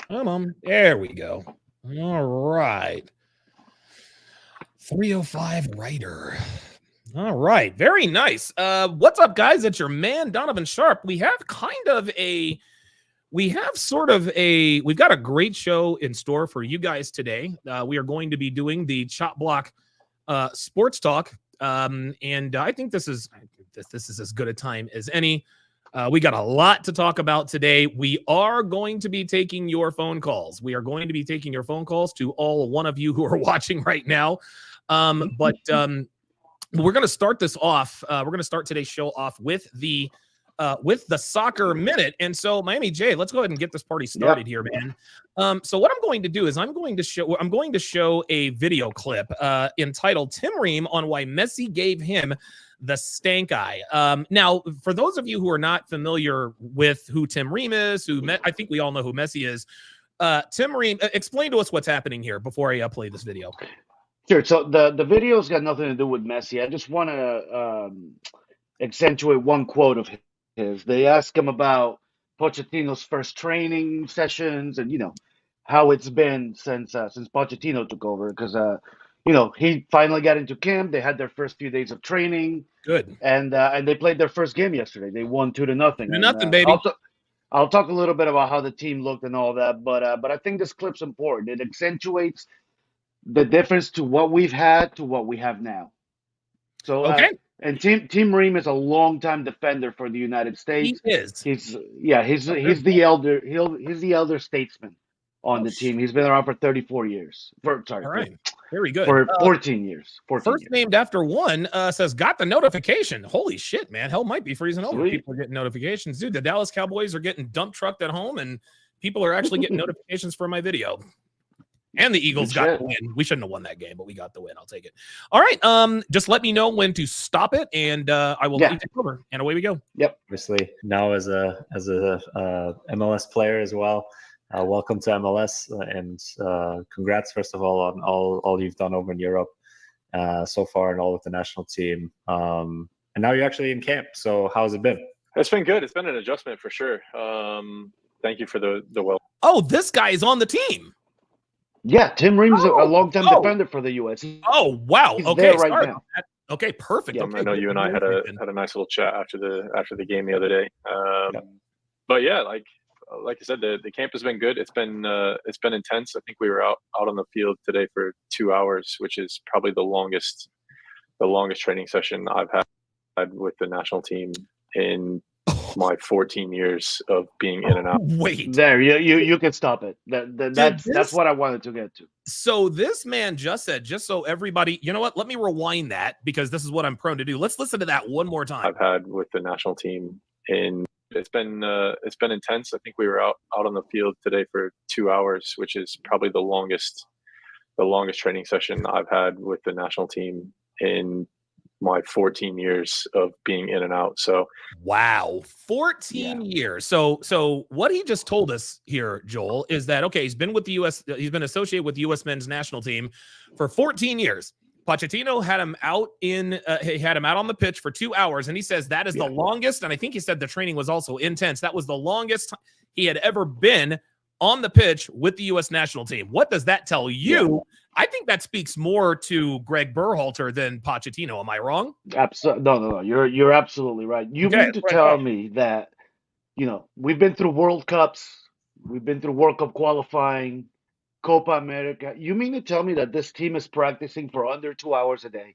Come on. There we go. All right. 305 writer. All right. Very nice. What's up, guys? It's your man, Donovan Sharp. We've got a great show in store for you guys today. We are going to be doing the Chop Block Sports Talk. And I think this is as good a time as any. We got a lot to talk about today. We are going to be taking your phone calls. We are going to be taking your phone calls to all one of you who are watching right now. But we're going to start this off. We're going to start today's show off with the soccer minute. And so, Miami J, let's go ahead and get this party started here, man. So what I'm going to do is I'm going to show a video clip entitled "Tim Ream on Why Messi Gave Him the Stank Eye." Now, for those of you who are not familiar with who Tim Ream is, I think we all know who Messi is. Tim Ream, explain to us what's happening here before I play this video. Sure. So the video's got nothing to do with Messi. I just want to accentuate one quote of his. They ask him about Pochettino's first training sessions and how it's been since Pochettino took over, because he finally got into camp. They had their first few days of training. Good. And they played their first game yesterday. They won 2-0. 2-0, baby. I'll talk a little bit about how the team looked and all that, but I think this clip's important. It accentuates the difference to what we've had to what we have now. So okay. And Tim Ream is a longtime defender for the United States. He is. He's the elder statesman on the team. He's been around for 34 years. All right. Very good. For 14 years. Named after one says, got the notification. Holy shit, man. Hell might be freezing over. Sweet. People are getting notifications. Dude, the Dallas Cowboys are getting dump trucked at home, and people are actually getting notifications for my video. And the Eagles got the win. We shouldn't have won that game, but we got the win. I'll take it. All right. Just let me know when to stop it, and I will let you take over. And away we go. Yep. Obviously, now as a MLS player as well. Welcome to MLS, and congrats first of all on all you've done over in Europe so far, and all with the national team. And now you're actually in camp. So how's it been? It's been good. It's been an adjustment for sure. Thank you for the well. Oh, this guy is on the team. Yeah, Tim Ream's a longtime defender for the U.S. Oh wow! He's okay, there right now. Okay, perfect. Yeah, okay, I know you and I had a nice little chat after the game the other day. But yeah, like I said, the camp has been good. It's been intense. I think we were out on the field today for 2 hours, which is probably the longest training session I've had with the national team in my 14 years of being in and out. Wait, there you can stop it. That's what I wanted to get to. So this man just said, just so everybody, you know what? Let me rewind that, because this is what I'm prone to do. Let's listen to that one more time. I've had with the national team it's been intense. I think we were out on the field today for 2 hours, which is probably the longest training session I've had with the national team in my 14 years of being in and out. So wow, 14 years. So what he just told us here, Joel, is that okay, he's been with the US, he's been associated with the US men's national team for 14 years. Pochettino had him out on the pitch for 2 hours, and he says that is the longest, and I think he said the training was also intense. That was the longest he had ever been on the pitch with the U.S. national team. What does that tell you? Yeah. I think that speaks more to Greg Berhalter than Pochettino. Am I wrong? Absolutely. No. You're absolutely right. You mean to tell me that, we've been through World Cups, we've been through World Cup qualifying, Copa America. You mean to tell me that this team is practicing for under 2 hours a day?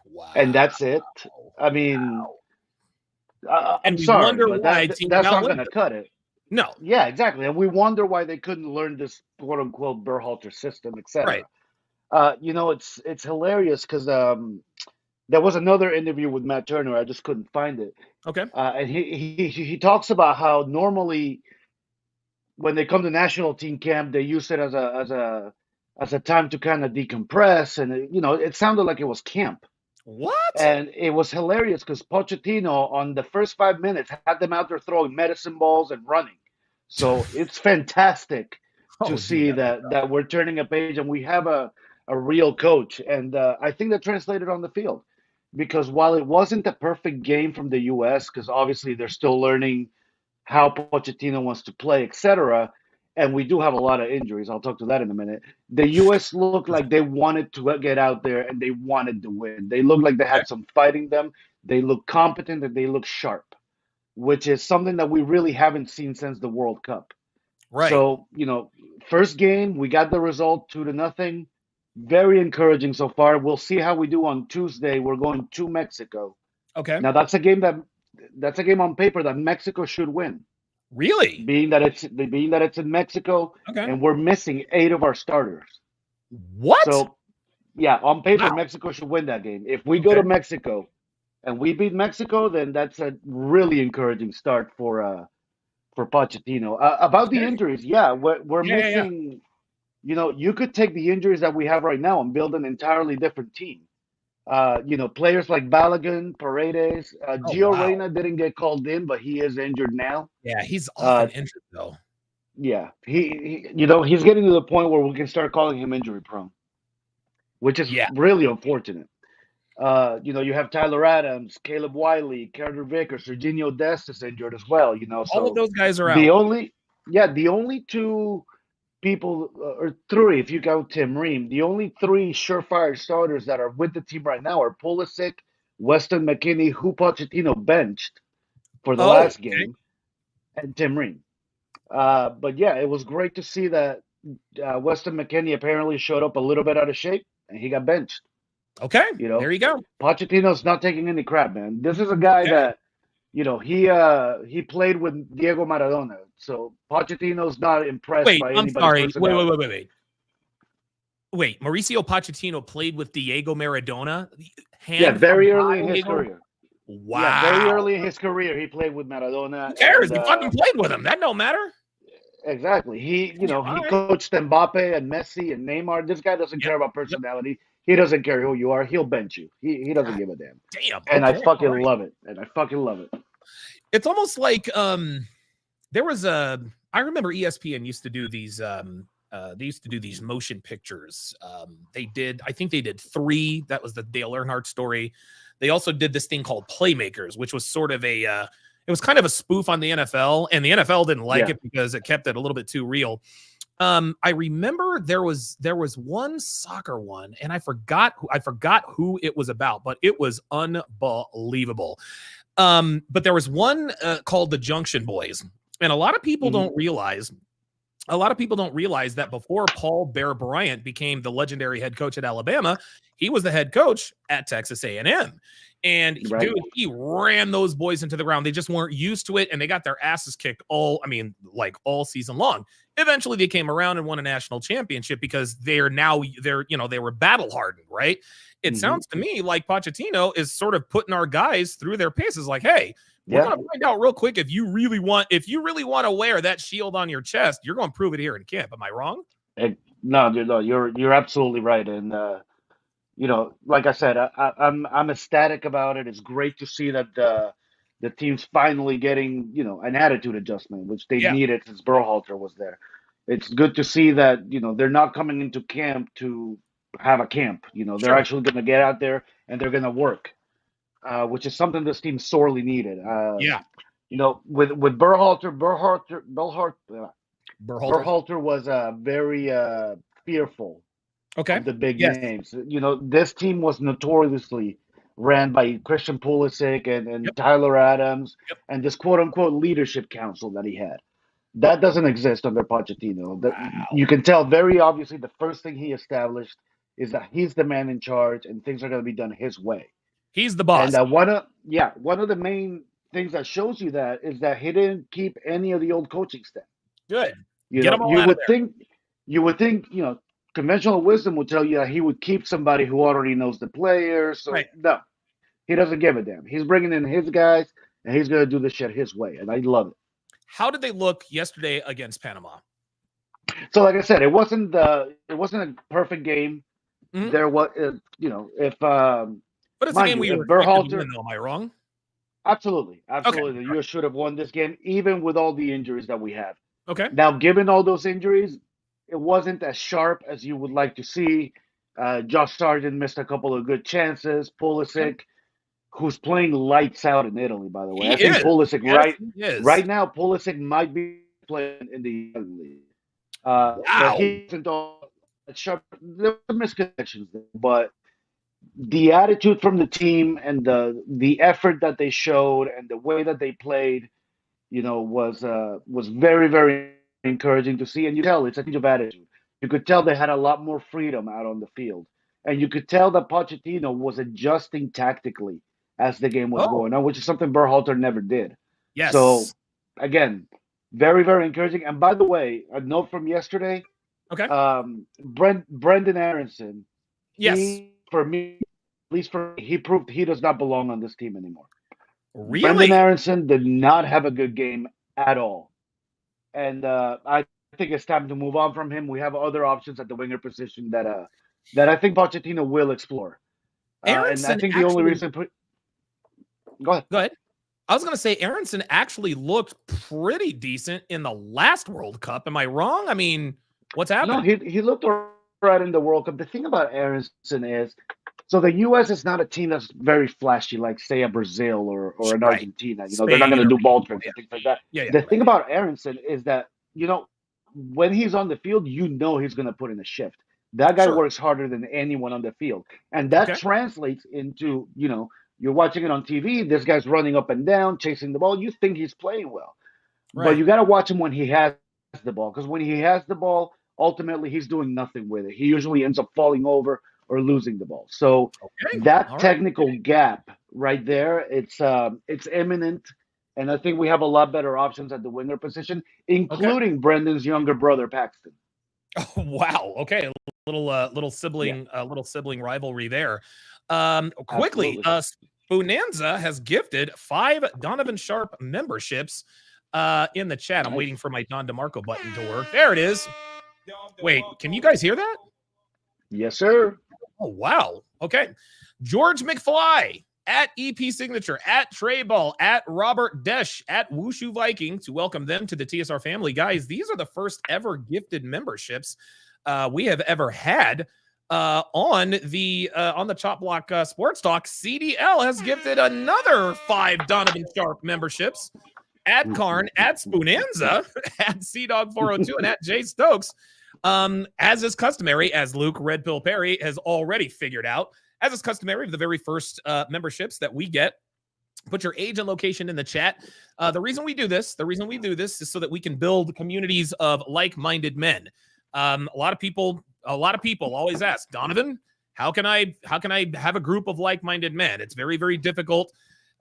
Wow. And that's it? I mean, I'm sorry, wonder why that's not going to cut it. No. Yeah, exactly. And we wonder why they couldn't learn this quote unquote Berhalter system, etc. Right. It's hilarious because there was another interview with Matt Turner. I just couldn't find it. Okay. And he talks about how normally when they come to national team camp, they use it as a time to kind of decompress, and it sounded like it was camp. What? And it was hilarious because Pochettino, on the first 5 minutes, had them out there throwing medicine balls and running. So it's fantastic to see that we're turning a page and we have a real coach. And I think that translated on the field, because while it wasn't a perfect game from the U.S., because obviously they're still learning how Pochettino wants to play, etc., and we do have a lot of injuries. I'll talk to that in a minute. The U.S. looked like they wanted to get out there and they wanted to win. They looked like they had some fight in them. They look competent and they look sharp, which is something that we really haven't seen since the World Cup. Right. So, first game, we got the result 2-0. Very encouraging so far. We'll see how we do on Tuesday. We're going to Mexico. Okay. Now that's a game on paper that Mexico should win. Really? Being that it's in Mexico, Okay. and we're missing 8 of our starters. What? So, yeah, on paper, Wow. Mexico should win that game. If we go to Mexico and we beat Mexico, then that's a really encouraging start for Pochettino. About the injuries, we're missing. You could take the injuries that we have right now and build an entirely different team. Players like Balogun, Paredes, Gio Reyna didn't get called in, but he is injured now. Yeah, he's often injured though. Yeah, he's getting to the point where we can start calling him injury prone, which is really unfortunate. You have Tyler Adams, Caleb Wiley, Carter Vickers, Serginho Dest is injured as well. So all of those guys are out. The only 2 people, or 3 if you count Tim Ream, the only 3 surefire starters that are with the team right now are Pulisic, Weston McKennie, who Pochettino benched for the last game, and Tim Ream. But yeah, it was great to see that Weston McKennie apparently showed up a little bit out of shape and he got benched. Okay, there you go. Pochettino's not taking any crap, man. This is a guy that, he played with Diego Maradona. So Pochettino's not impressed by anybody's personality. Wait, Mauricio Pochettino played with Diego Maradona? Very early in his career. Wow. Yeah, very early in his career, he played with Maradona. Who cares? He fucking played with him. That don't matter. Exactly. He coached Mbappe and Messi and Neymar. This guy doesn't care about personality. He doesn't care who you are. He'll bench you. He doesn't give a damn. Damn. And I fucking love it. It's almost like there was I remember ESPN used to do these they used to do these motion pictures. I think they did 3. That was the Dale Earnhardt story. They also did this thing called Playmakers, which was sort of it was kind of a spoof on the NFL, and the NFL didn't like it because it kept it a little bit too real. I remember there was one soccer one, and I forgot who it was about, but it was unbelievable. But there was one called the Junction Boys, and a lot of people don't realize that before Paul Bear Bryant became the legendary head coach at Alabama, he was the head coach at Texas A&M. And dude, he ran those boys into the ground. They just weren't used to it, and they got their asses kicked all season long. Eventually, they came around and won a national championship because they were battle hardened, right? It sounds to me like Pochettino is sort of putting our guys through their paces. Like, hey, we're gonna find out real quick if you really want to wear that shield on your chest, you're gonna prove it here in camp. Am I wrong? No, dude, no, you're absolutely right. And like I said, I'm ecstatic about it. It's great to see that the team's finally getting an attitude adjustment, which they needed since Berhalter was there. It's good to see that they're not coming into camp to have a camp. They're actually going to get out there and they're going to work, which is something this team sorely needed. With Berhalter was very fearful of the big names. This team was notoriously ran by Christian Pulisic and Tyler Adams and this quote-unquote leadership council that he had. That doesn't exist under Pochettino. You can tell very obviously the first thing he established is that he's the man in charge and things are going to be done his way. He's the boss. And one of the main things that shows you that is that he didn't keep any of the old coaching staff. Good. You would think, conventional wisdom would tell you that he would keep somebody who already knows the players. So no, he doesn't give a damn. He's bringing in his guys, and he's going to do the shit his way, and I love it. How did they look yesterday against Panama? So, like I said, it wasn't a perfect game. There was, but it's a game we were expected to win, though. Am I wrong? Absolutely. Okay. The U.S. should have won this game, even with all the injuries that we have. Okay. Now, given all those injuries, it wasn't as sharp as you would like to see. Josh Sargent missed a couple of good chances. Pulisic, who's playing lights out in Italy, by the way. I think Pulisic right now, Pulisic might be playing in the young league. But he isn't all sharp. There were misconnections, but the attitude from the team and the effort that they showed and the way that they played, was very, very encouraging to see. And you tell it's a change of attitude. You could tell they had a lot more freedom out on the field, and you could tell that Pochettino was adjusting tactically as the game was going on, which is something Berhalter never did. Yes. So again, very, very encouraging. And by the way, a note from yesterday. Okay. Brendan Aronson. Yes. For me, at least for me, he proved he does not belong on this team anymore. Really? Brendan Aronson did not have a good game at all. And I think it's time to move on from him. We have other options at the winger position that I think Pochettino will explore. And I think the only reason Go ahead. I was going to say Aronson actually looked pretty decent in the last World Cup. Am I wrong? I mean, what's happening? No, he looked all right in the World Cup. The thing about Aronson is, so the U.S. is not a team that's very flashy, like say a Brazil or an Argentina. Spain, they're not going to do ball tricks and things like that. The thing about Aronson is that, when he's on the field, he's going to put in a shift. That guy works harder than anyone on the field. And that translates into, you're watching it on TV. This guy's running up and down, chasing the ball. You think he's playing well. Right. But you got to watch him when he has the ball. Because when he has the ball, ultimately he's doing nothing with it. He usually ends up falling over or losing the ball. So that technical gap right there, it's imminent. And I think we have a lot better options at the winger position, including Brendan's younger brother, Paxton. Oh, wow. Okay. Little sibling rivalry there. Quickly, Spoonanza has gifted 5 Donovan Sharp memberships in the chat. I'm waiting for my Don DeMarco button to work. There it is. Wait, can you guys hear that? Yes, sir. Oh, wow. Okay. George McFly at EP Signature, at Trey Ball, at Robert Desch, at Wushu Viking to welcome them to the TSR family. Guys, these are the first ever gifted memberships we have ever had on the Chop Block Sports Talk. CDL has gifted another 5 Donovan Sharp memberships. At Karn, at Spoonanza, at CDog402, and at Jay Stokes. As is customary, as Luke Red Pill Perry has already figured out, as is customary, the very first memberships that we get, put your age and location in the chat. The reason we do this is so that we can build communities of like-minded men. A lot of people always ask, Donovan, how can I have a group of like-minded men? It's very, very difficult.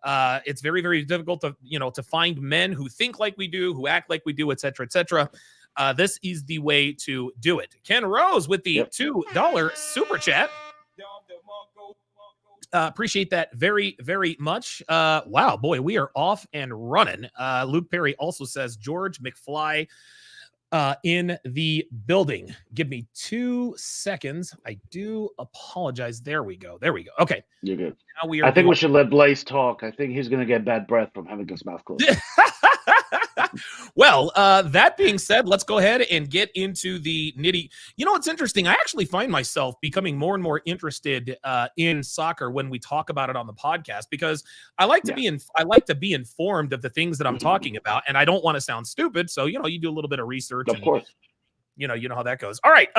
It's very, very difficult to find men who think like we do, who act like we do, et cetera, et cetera. This is the way to do it. Ken Rose with the $2 super chat. Appreciate that very, very much. Wow, boy, we are off and running. Luke Perry also says George McFly in the building. Give me 2 seconds. I do apologize. There we go. Okay. You're good. Now I think we should let Blaze talk. I think he's going to get bad breath from having his mouth closed. Well, that being said, let's go ahead and get into the nitty. It's interesting. I actually find myself becoming more and more interested in soccer when we talk about it on the podcast, because I like to be informed of the things that I'm talking about, and I don't want to sound stupid. So, you do a little bit of research. Of course. You know how that goes. All right.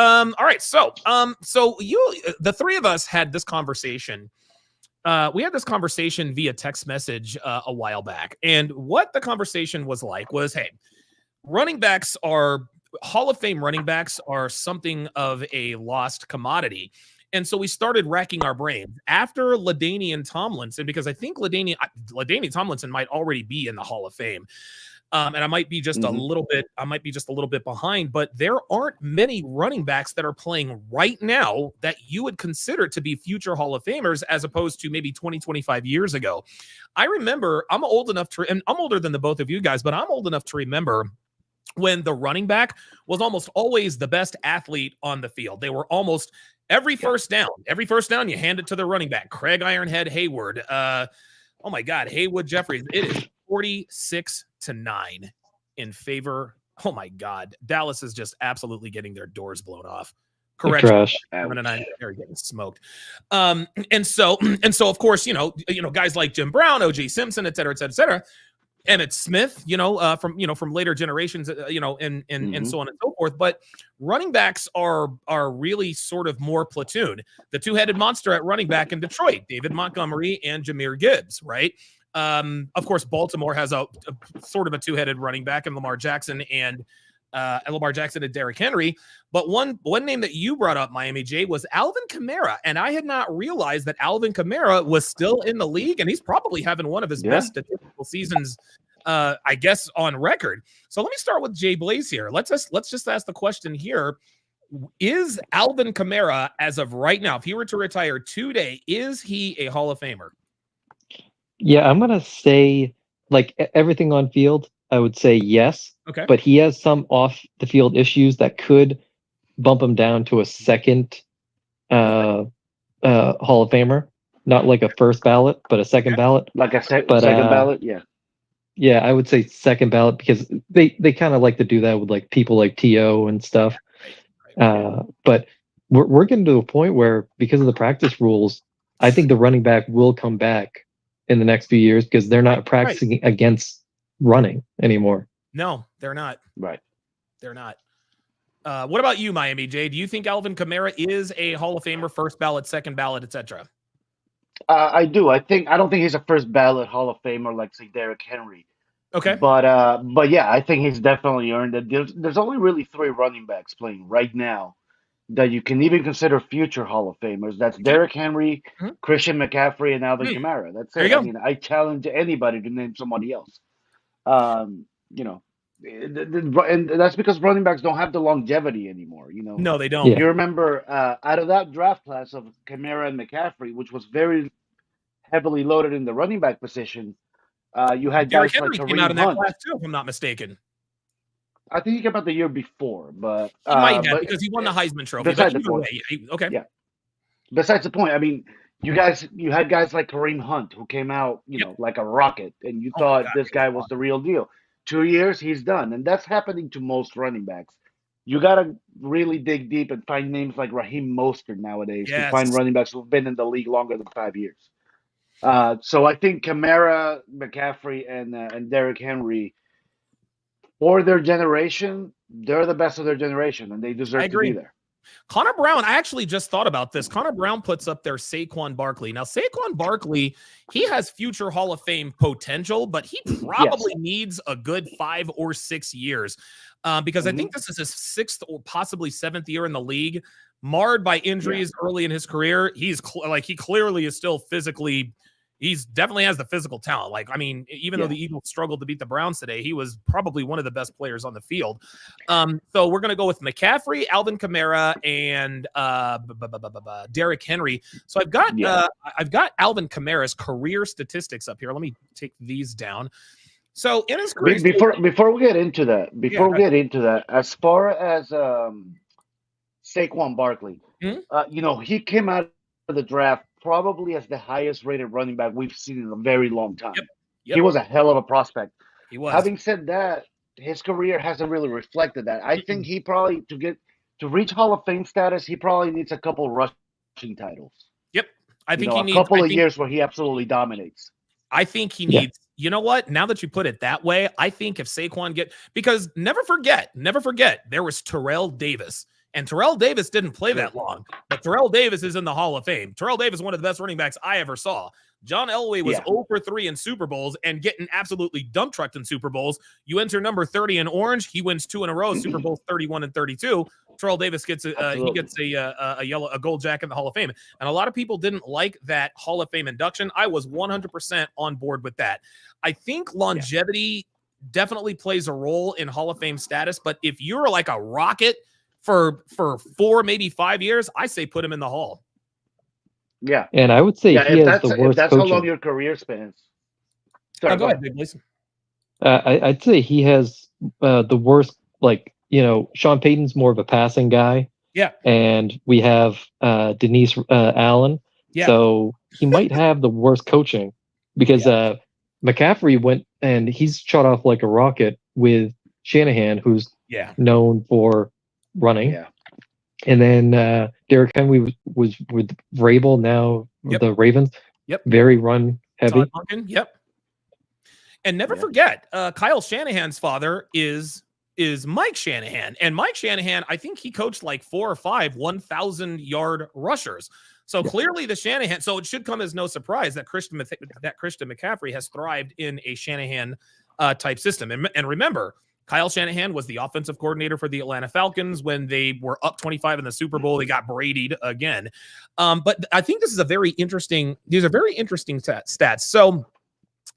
So the three of us had this conversation. We had this conversation via text message a while back. And what the conversation was like was, hey, Hall of Fame running backs are something of a lost commodity. And so we started racking our brains after LaDainian Tomlinson, because I think LaDainian Tomlinson might already be in the Hall of Fame. And I might be just a little bit behind, but there aren't many running backs that are playing right now that you would consider to be future Hall of Famers, as opposed to maybe 20, 25 years ago. I remember, I'm older than the both of you guys, but I'm old enough to remember when the running back was almost always the best athlete on the field. They were almost every first down, you hand it to the running back. Craig Ironhead Hayward. Oh my God, Haywood Jeffries. It is 46-9 in favor. Oh my God, Dallas is just absolutely getting their doors blown off. Correct. 7-9, they're getting smoked. And so of course, guys like Jim Brown, O.J. Simpson, et cetera, et cetera, et cetera. Emmitt Smith, from later generations, and so on and so forth. But running backs are really sort of more platoon. The two-headed monster at running back in Detroit, David Montgomery and Jahmyr Gibbs, right? Of course, Baltimore has a sort of a two-headed running back in Lamar Jackson and Derrick Henry. But one name that you brought up, Miami J, was Alvin Kamara. And I had not realized that Alvin Kamara was still in the league, and he's probably having one of his best statistical seasons, I guess, on record. So let me start with Jay Blaze here. Let's just ask the question here. Is Alvin Kamara, as of right now, if he were to retire today, is he a Hall of Famer? Yeah, I'm going to say, like, everything on field, I would say yes. Okay. But he has some off the field issues that could bump him down to a second Hall of Famer. Not like a first ballot, but a second ballot. Like a second ballot, yeah. Yeah, I would say second ballot because they kind of like to do that with like people like T.O. and stuff. But we're getting to a point where, because of the practice rules, I think the running back will come back in the next few years because they're not practicing against running anymore. No, they're not. Right. They're not. What about you, Miami J? Do you think Alvin Kamara is a Hall of Famer, first ballot, second ballot, etc.? I do. I don't think he's a first ballot Hall of Famer like, say, Derrick Henry. Okay. But yeah, I think he's definitely earned it. There's only really 3 running backs playing right now that you can even consider future Hall of Famers. That's Derrick Henry, Christian McCaffrey, and Alvin Kamara. That's it. I mean, I challenge anybody to name somebody else. And that's because running backs don't have the longevity anymore. No, they don't. Yeah. You remember out of that draft class of Kamara and McCaffrey, which was very heavily loaded in the running back position, you had Derrick guys Henry like came Kareem out in that Hunt. class too, if I'm not mistaken. I think he came out the year before, but He might have, because he won the Heisman Trophy. Besides But the point. okay. Yeah. Besides the point, I mean, you had guys like Kareem Hunt who came out, like a rocket, and you thought this guy was the real deal. 2 years, he's done, and that's happening to most running backs. You gotta really dig deep and find names like Raheem Mostert nowadays to find running backs who've been in the league longer than 5 years. So I think Kamara, McCaffrey, and Derrick Henry, for their generation, they're the best of their generation, and they deserve to be there. Connor Brown, I actually just thought about this. Connor Brown puts up there Saquon Barkley. Now, Saquon Barkley, he has future Hall of Fame potential, but he probably needs a good 5 or 6 years because I think this is his 6th or possibly 7th year in the league, marred by injuries early in his career. He's he clearly is still physically. He's definitely has the physical talent. Like, I mean, even though the Eagles struggled to beat the Browns today, he was probably one of the best players on the field. So we're going to go with McCaffrey, Alvin Kamara, and Derrick Henry. So I've got Alvin Kamara's career statistics up here. Let me take these down. So in his career, before we get into that, as far as Saquon Barkley, he came out of the draft probably as the highest rated running back we've seen in a very long time. He was a hell of a prospect. He was. Having said that, his career hasn't really reflected that. I think he probably to reach Hall of Fame status, he probably needs a couple rushing titles. Yep. I think he needs a couple of years where he absolutely dominates. I think he needs, you know what? Now that you put it that way, I think if Saquon because never forget, there was Terrell Davis. And Terrell Davis didn't play that long, but Terrell Davis is in the Hall of Fame. Terrell Davis is one of the best running backs I ever saw. John Elway was 0 for 3 in Super Bowls and getting absolutely dump trucked in Super Bowls. You enter number 30 in orange, he wins 2 in a row, Super Bowls 31 and 32. Terrell Davis gets a gold jacket in the Hall of Fame. And a lot of people didn't like that Hall of Fame induction. I was 100% on board with that. I think longevity definitely plays a role in Hall of Fame status, but if you're like a rocket for 4, maybe 5 years, I say put him in the Hall. Yeah. And I would say he has the worst if that's coaching. How long your career spans. Sorry, go ahead, Big Blaze. I'd say he has the worst, Sean Payton's more of a passing guy. Yeah. And we have Denise Allen. Yeah. So he might have the worst coaching because McCaffrey went and he's shot off like a rocket with Shanahan, who's known for running. Yeah. And then Derrick Henry was with Vrabel, now the Ravens. Yep. Very run heavy. Yep. And never forget, Kyle Shanahan's father is Mike Shanahan. And Mike Shanahan, I think he coached like 4 or 5 1,000-yard rushers. So clearly the Shanahan, so it should come as no surprise that Christian McCaffrey has thrived in a Shanahan type system. And remember, Kyle Shanahan was the offensive coordinator for the Atlanta Falcons when they were up 25 in the Super Bowl. They got Brady'd again. But I think these are very interesting stats.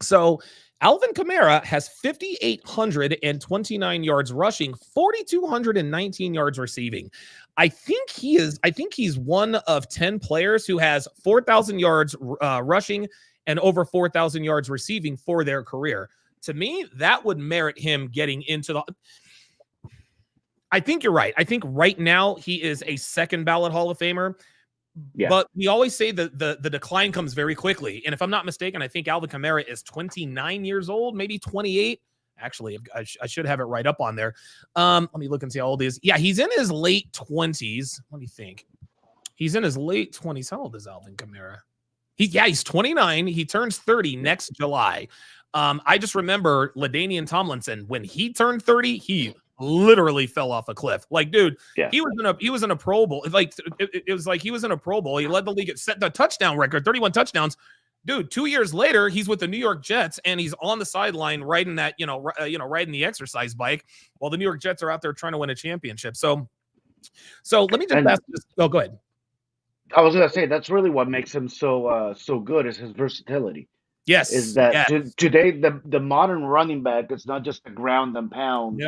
So Alvin Kamara has 5,829 yards rushing, 4,219 yards receiving. I think he's one of 10 players who has 4,000 yards rushing and over 4,000 yards receiving for their career. To me, that would merit him getting into the. I think you're right. I think right now he is a second ballot Hall of Famer. Yeah. But we always say the decline comes very quickly. And if I'm not mistaken, I think Alvin Kamara is 29 years old, maybe 28. Actually, I should have it right up on there. Let me look and see how old he is. Yeah, he's in his late 20s. Let me think. He's in his late 20s. How old is Alvin Kamara? He's 29. He turns 30 next July. I just remember LaDainian Tomlinson, when he turned 30, he literally fell off a cliff. Like, dude, he was in a Pro Bowl. Like, it was like he was in a Pro Bowl. He led the league, set the touchdown record, 31 touchdowns. Dude, 2 years later, he's with the New York Jets and he's on the sideline riding that, riding the exercise bike while the New York Jets are out there trying to win a championship. So let me just ask this. Oh, go ahead. I was gonna say that's really what makes him so good is his versatility. Yes, is that today the modern running back is not just a ground and pound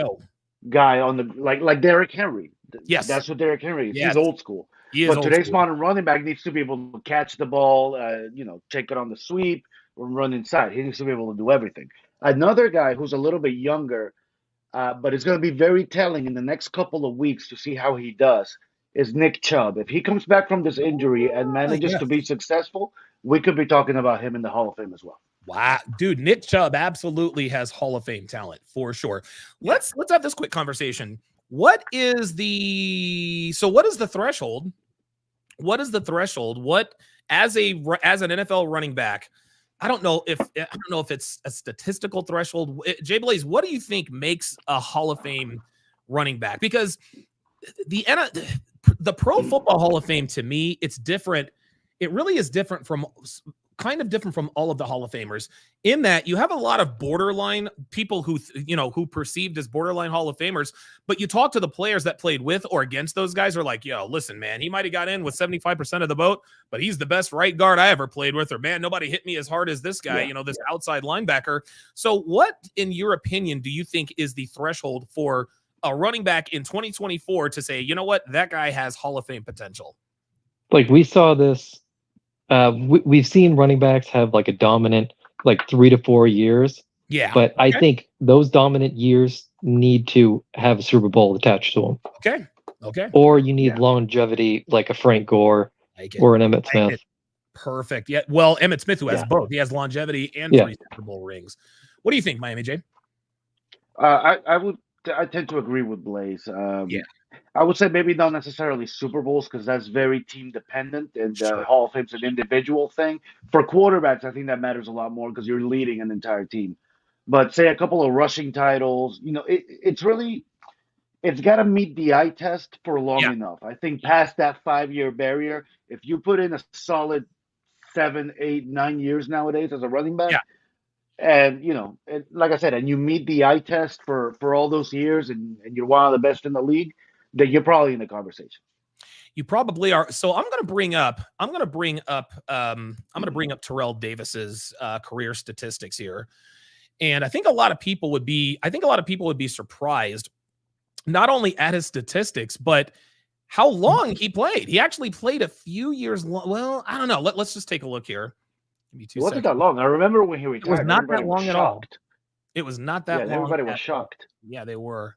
guy on the like Derrick Henry. Yes, that's what Derrick Henry is. Yes. He's old school. But today's modern running back needs to be able to catch the ball, take it on the sweep or run inside. He needs to be able to do everything. Another guy who's a little bit younger, but it's going to be very telling in the next couple of weeks to see how he does, is Nick Chubb. If he comes back from this injury and manages to be successful, we could be talking about him in the Hall of Fame as well. Wow, dude, Nick Chubb absolutely has Hall of Fame talent for sure. Let's have this quick conversation. What is the threshold? What is the threshold? What as an NFL running back? I don't know if it's a statistical threshold. Jay Blaze, what do you think makes a Hall of Fame running back? Because the Pro Football Hall of Fame, to me, it's different. It really is different from all of the Hall of Famers in that you have a lot of borderline people who perceived as borderline Hall of Famers, but you talk to the players that played with or against those guys are like, yo, listen, man, he might've got in with 75% of the vote, but he's the best right guard I ever played with, or man, nobody hit me as hard as this guy, this outside linebacker. So what, in your opinion, do you think is the threshold for a running back in 2024 to say, you know what, that guy has Hall of Fame potential? Like we saw this. We've seen running backs have like a dominant 3 to 4 years. Yeah. But I think those dominant years need to have a Super Bowl attached to them. Okay. Or you need longevity like a Frank Gore or an Emmitt Smith. Perfect. Yeah. Well, Emmitt Smith, who has both. He has longevity and 3 Super Bowl rings. What do you think, Miami J? I tend to agree with Blaze. I would say maybe not necessarily Super Bowls because that's very team dependent, and Hall of Fame's an individual thing. For quarterbacks, I think that matters a lot more because you're leading an entire team. But say a couple of rushing titles, it's got to meet the eye test for long enough. I think past that 5-year barrier, if you put in a solid 7, 8, 9 years nowadays as a running back, and like I said, and you meet the eye test for all those years, and you're one of the best in the league, then you're probably in the conversation. You probably are. So I'm going to bring up Terrell Davis's career statistics here, and I think a lot of people would be surprised not only at his statistics but how long he played. He actually played a few years long. Well, I don't know. Let's just take a look here. It wasn't that long. I remember when he retired. It was not that long at all. It was not that long. Everybody was shocked. Yeah, they were.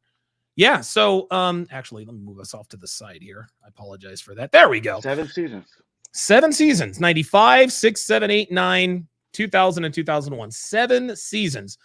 Yeah. So, actually, let me move us off to the side here. I apologize for that. There we go. 7 seasons. 7 seasons. 95, 6, 7, 8, 9, 2000, and 2001. 7 seasons.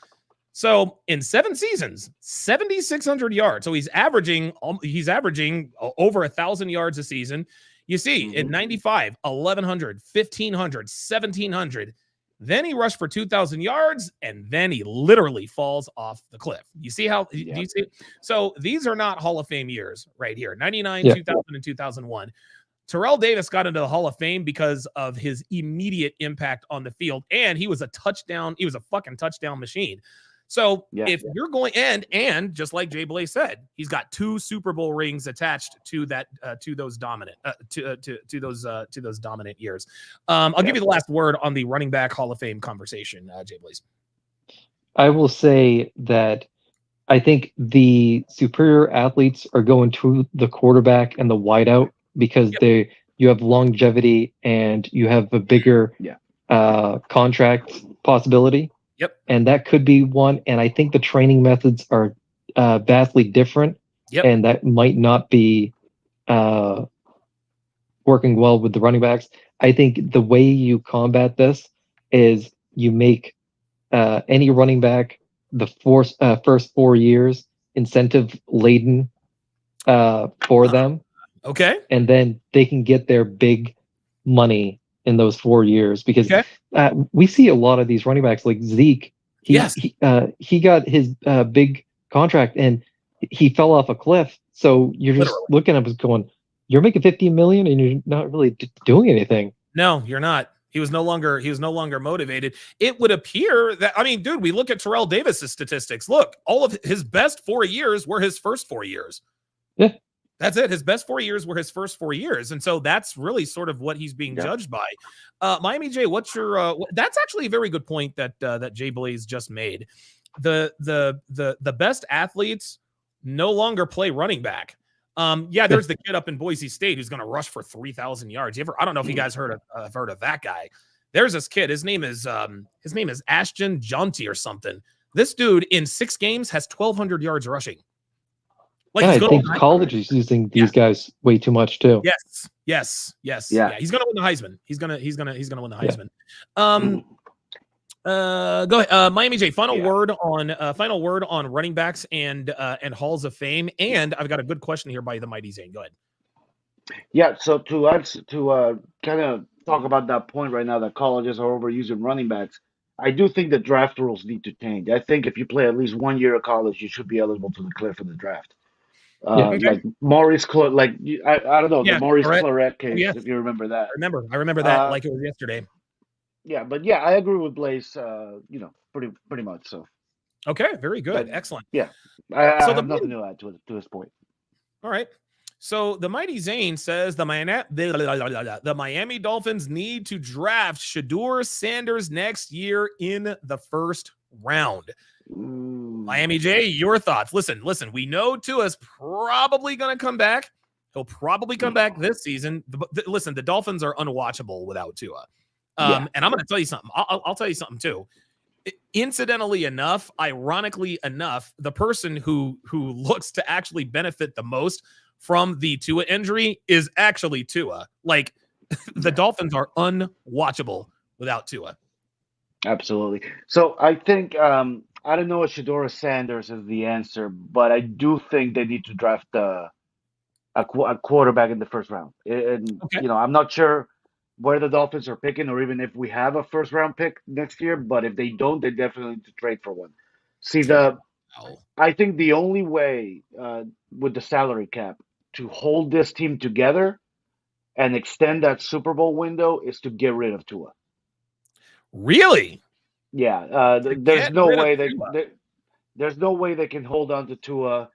So in 7 seasons, 7,600 yards. So he's averaging over 1,000 yards a season. You see, in 95, 1,100, 1,500, 1,700. Then he rushed for 2,000 yards, and then he literally falls off the cliff. You see how? Yeah. Do you see? So these are not Hall of Fame years right here. 99, Yeah. 2000, and 2001. Terrell Davis got into the Hall of Fame because of his immediate impact on the field, and he was a fucking touchdown machine. So if you're going and just like Jay Blaze said, he's got 2 Super Bowl rings attached to that to those dominant years. I'll give you the last word on the running back Hall of Fame conversation, Jay Blaze. I will say that I think the superior athletes are going to the quarterback and the wideout because you have longevity and you have a bigger contract possibility. Yep. And that could be one. And I think the training methods are vastly different. Yep. And that might not be working well with the running backs. I think the way you combat this is you make any running back the first 4 years incentive laden for them. Okay. And then they can get their big money in those 4 years because we see a lot of these running backs like Zeke. He got his big contract and he fell off a cliff. So you're just looking at him going, you're making 15 million and you're not really doing anything. No, you're not. He was no longer motivated. It would appear that, I mean, dude, we look at Terrell Davis's statistics. Look, all of his best 4 years were his first 4 years. Yeah. That's it. His best 4 years were his first 4 years. And so that's really sort of what he's being judged by. Miami J, what's your that's actually a very good point that Jay Blaze just made. The best athletes no longer play running back. There's the kid up in Boise State who's going to rush for 3,000 yards. I don't know if you guys heard of that guy. There's this kid. His name is Ashton Jonty or something. This dude in 6 games has 1,200 yards rushing. Like I think college is using these guys way too much too. Yes. Yeah. He's gonna win the Heisman. He's gonna win the Heisman. Go ahead, Miami J. Final word on running backs and halls of fame. And I've got a good question here by the Mighty Zane. Go ahead. Yeah. So to kind of talk about that point right now that colleges are overusing running backs, I do think the draft rules need to change. I think if you play at least 1 year of college, you should be eligible to declare for the draft. Like Maurice Claret, I don't know, the Maurice Claret case, if you remember that. I remember that like it was yesterday. Yeah, but I agree with Blaze, pretty much so. Okay, very good. Excellent. Yeah. I have nothing to add to his point. All right. So the Mighty Zane says the Miami Dolphins need to draft Shedeur Sanders next year in the first round. Miami J, your thoughts. Listen, we know Tua's probably going to come back. He'll probably come back this season. Listen, the Dolphins are unwatchable without Tua. And I'm going to tell you something. I'll tell you something too. Incidentally enough, ironically enough, the person who looks to actually benefit the most from the Tua injury is actually Tua. Like the Dolphins are unwatchable without Tua. Absolutely. So I think I don't know if Shedeur Sanders is the answer, but I do think they need to draft a quarterback in the first round. And I'm not sure where the Dolphins are picking, or even if we have a first round pick next year. But if they don't, they definitely need to trade for one. See, I think the only way with the salary cap to hold this team together and extend that Super Bowl window is to get rid of Tua. Really? Yeah. There's no way there's no way they can hold on to Tua,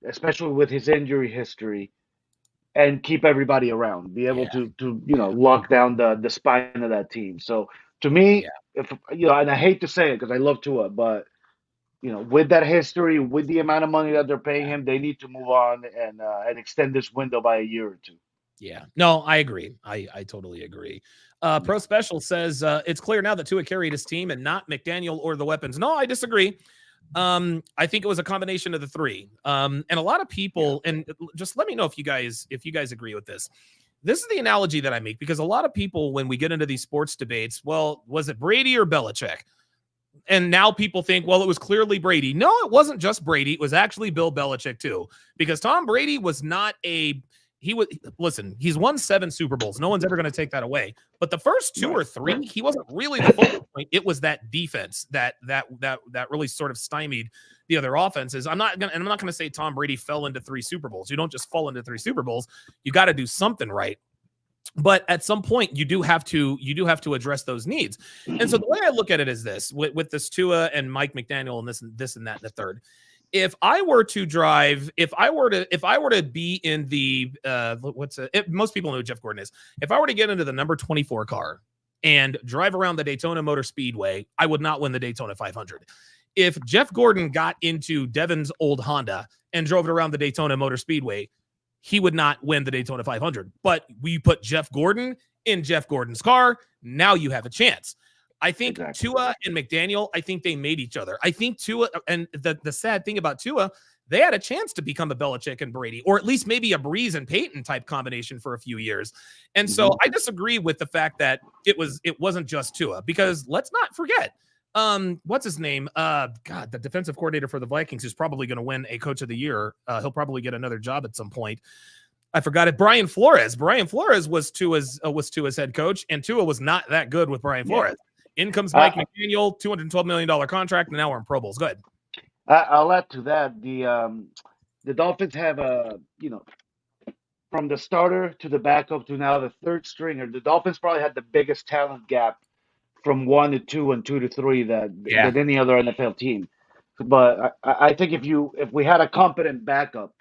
especially with his injury history, and keep everybody around, be able to lock down the spine of that team. So to me, if and I hate to say it because I love Tua, but with that history, with the amount of money that they're paying him, they need to move on and extend this window by a year or two. Yeah, no, I agree. I totally agree. Pro Special says it's clear now that Tua carried his team and not McDaniel or the weapons. No, I disagree. I think it was a combination of the three. And a lot of people, and just let me know if you guys agree with this. This is the analogy that I make because a lot of people, when we get into these sports debates, well, was it Brady or Belichick? And now people think, well, it was clearly Brady. No, it wasn't just Brady. It was actually Bill Belichick too, because Tom Brady was not a he would listen. He's won 7 Super Bowls. No one's ever going to take that away. But the first 2 or 3, he wasn't really the focal point. It was that defense that really sort of stymied the other offenses. I'm not going to say Tom Brady fell into 3 Super Bowls. You don't just fall into 3 Super Bowls. You got to do something right. But at some point, you do have to address those needs. And so the way I look at it is this: with this Tua and Mike McDaniel and this and that and the third. If I were to be in the most people know who Jeff Gordon is. If I were to get into the number 24 car and drive around the Daytona Motor Speedway, I would not win the Daytona 500. If Jeff Gordon got into Devin's old Honda and drove it around the Daytona Motor Speedway, he would not win the Daytona 500. But we put Jeff Gordon in Jeff Gordon's car. Now you have a chance. I think Tua and McDaniel, I think they made each other. I think Tua, and the sad thing about Tua, they had a chance to become a Belichick and Brady, or at least maybe a Breeze and Peyton type combination for a few years. And so I disagree with the fact that it wasn't just Tua, because let's not forget, what's his name? The defensive coordinator for the Vikings is probably going to win a Coach of the Year. He'll probably get another job at some point. I forgot it. Brian Flores. Brian Flores was Tua's head coach, and Tua was not that good with Brian Flores. In comes Mike McDaniel, $212 million contract, and now we're in Pro Bowls. Go ahead. I'll add to that. The Dolphins have from the starter to the backup to now the third stringer. The Dolphins probably had the biggest talent gap from 1 to 2 and 2 to 3 than any other NFL team. But I think if we had a competent backup,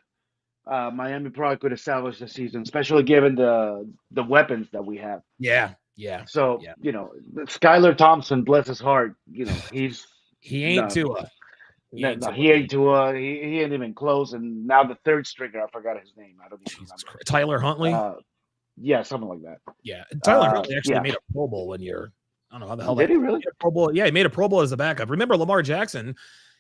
Miami probably could have salvaged the season, especially given the weapons that we have. Yeah. So, Skylar Thompson, bless his heart, he ain't Tua. He ain't Tua. He ain't even close. And now the third stringer, I forgot his name. I don't even remember. Tyler Huntley? Yeah, something like that. Yeah. Tyler Huntley actually made a Pro Bowl one year. I don't know how the hell Did he really? Pro Bowl. Yeah, he made a Pro Bowl as a backup. Remember Lamar Jackson?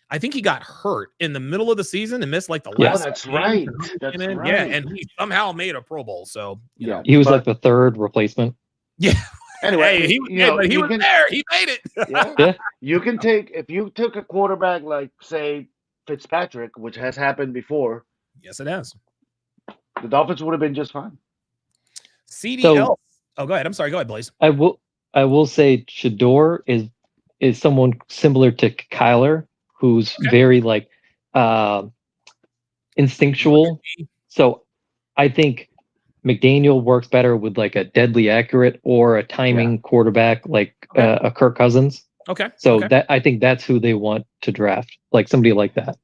I think he got hurt in the middle of the season and missed like the last. That's right. That's right. Yeah, and he somehow made a Pro Bowl. So he was like the third replacement. Yeah. Anyway, he was there. He made it. Yeah. You can if you took a quarterback like, say, Fitzpatrick, which has happened before. Yes, it has. The Dolphins would have been just fine. CDL. Go ahead. I'm sorry. Go ahead, Blaze. I will say Shador is someone similar to Kyler, who's very instinctual. So I think McDaniel works better with like a deadly accurate or a timing quarterback like a Kirk Cousins. Okay. So I think that's who they want to draft, like somebody like that.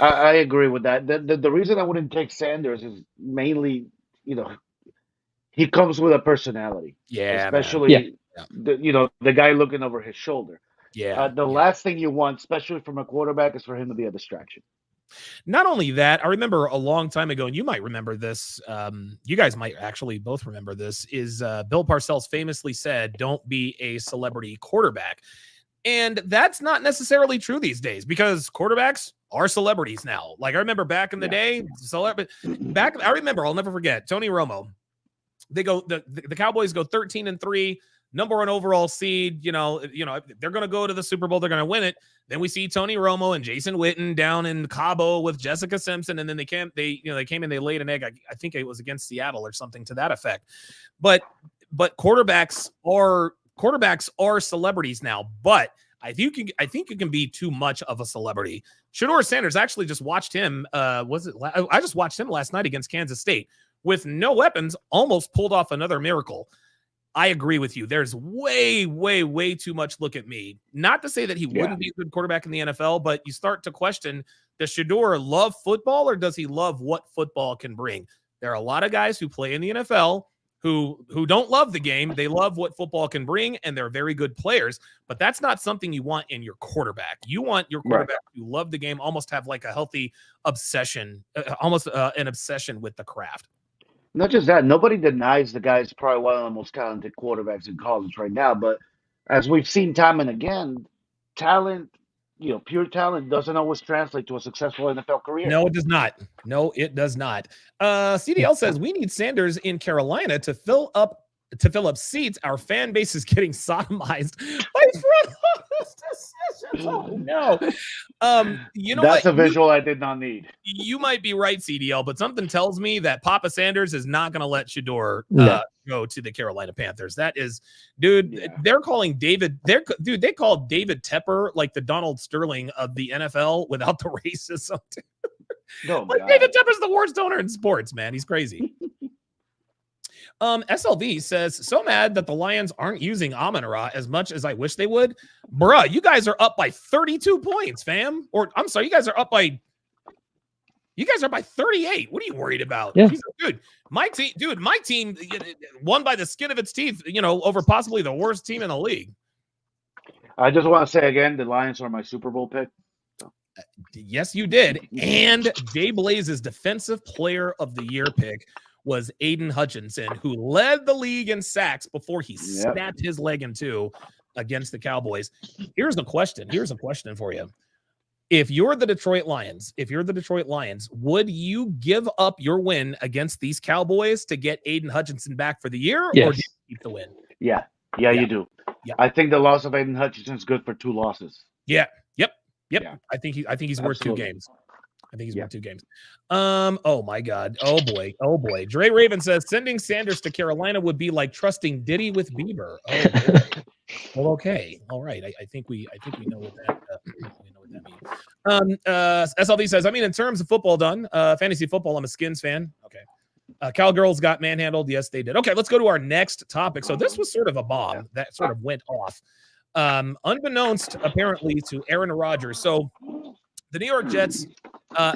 I agree with that. The reason I wouldn't take Sanders is mainly, he comes with a personality. Yeah. Especially the guy looking over his shoulder. Yeah. The last thing you want, especially from a quarterback, is for him to be a distraction. Not only that, I remember a long time ago, and you might remember this. You guys might actually both remember this. Is Bill Parcells famously said, "Don't be a celebrity quarterback," and that's not necessarily true these days because quarterbacks are celebrities now. Like I remember back in the day, I remember. I'll never forget Tony Romo. They go the Cowboys go 13-3. Number 1 overall seed, they're going to go to the Super Bowl. They're going to win it. Then we see Tony Romo and Jason Witten down in Cabo with Jessica Simpson. And then they came and they laid an egg. I think it was against Seattle or something to that effect. But quarterbacks are celebrities now. But I think you can be too much of a celebrity. Shador Sanders, actually just watched him. I just watched him last night against Kansas State with no weapons, almost pulled off another miracle. I agree with you. There's way, way, way too much look at me. Not to say that he wouldn't be a good quarterback in the NFL, but you start to question, does Shador love football or does he love what football can bring? There are a lot of guys who play in the NFL who don't love the game. They love what football can bring, and they're very good players, but that's not something you want in your quarterback. You want your quarterback who love the game, almost have like a healthy obsession, an obsession with the craft. Not just that, nobody denies the guy's probably one of the most talented quarterbacks in college right now. But as we've seen time and again, talent, pure talent doesn't always translate to a successful NFL career. No, it does not. CDL says we need Sanders in Carolina to fill up seats. Our fan base is getting sodomized by front office Oh no. You know That's what? a visual I did not need. You might be right, CDL, but something tells me that Papa Sanders is not going to let Shador go to the Carolina Panthers. That is, dude. They're calling David. They call David Tepper like the Donald Sterling of the NFL without the racism. David Tepper's the worst owner in sports, man. He's crazy. SLV says, so mad that the Lions aren't using Amon-Ra as much as I wish they would. Bruh, you guys are up by 32 points, fam. Or I'm sorry, you guys are by 38. What are you worried about? Yeah. My team won by the skin of its teeth, over possibly the worst team in the league. I just want to say again, the Lions are my Super Bowl pick. So. Yes, you did. And Jay Blaze's Defensive Player of the Year pick was Aiden Hutchinson, who led the league in sacks before he snapped his leg in two against the Cowboys. Here's a question for you. If you're the Detroit Lions, would you give up your win against these Cowboys to get Aiden Hutchinson back for the year, or do you keep the win? Yeah, you do. Yeah. I think the loss of Aiden Hutchinson is good for 2 losses. Yeah. Yep. Yeah. I think he's worth 2 games. Worth 2 games. Oh my God. Oh boy. Dre Raven says sending Sanders to Carolina would be like trusting Diddy with Bieber. Oh, well, okay. All right. I think we know what that means. SLV says, in terms of football done, fantasy football, I'm a Skins fan. Okay. Cowgirls got manhandled. Yes, they did. Okay, let's go to our next topic. So this was sort of a bomb that sort of went off. Unbeknownst apparently to Aaron Rodgers. So the New York Jets,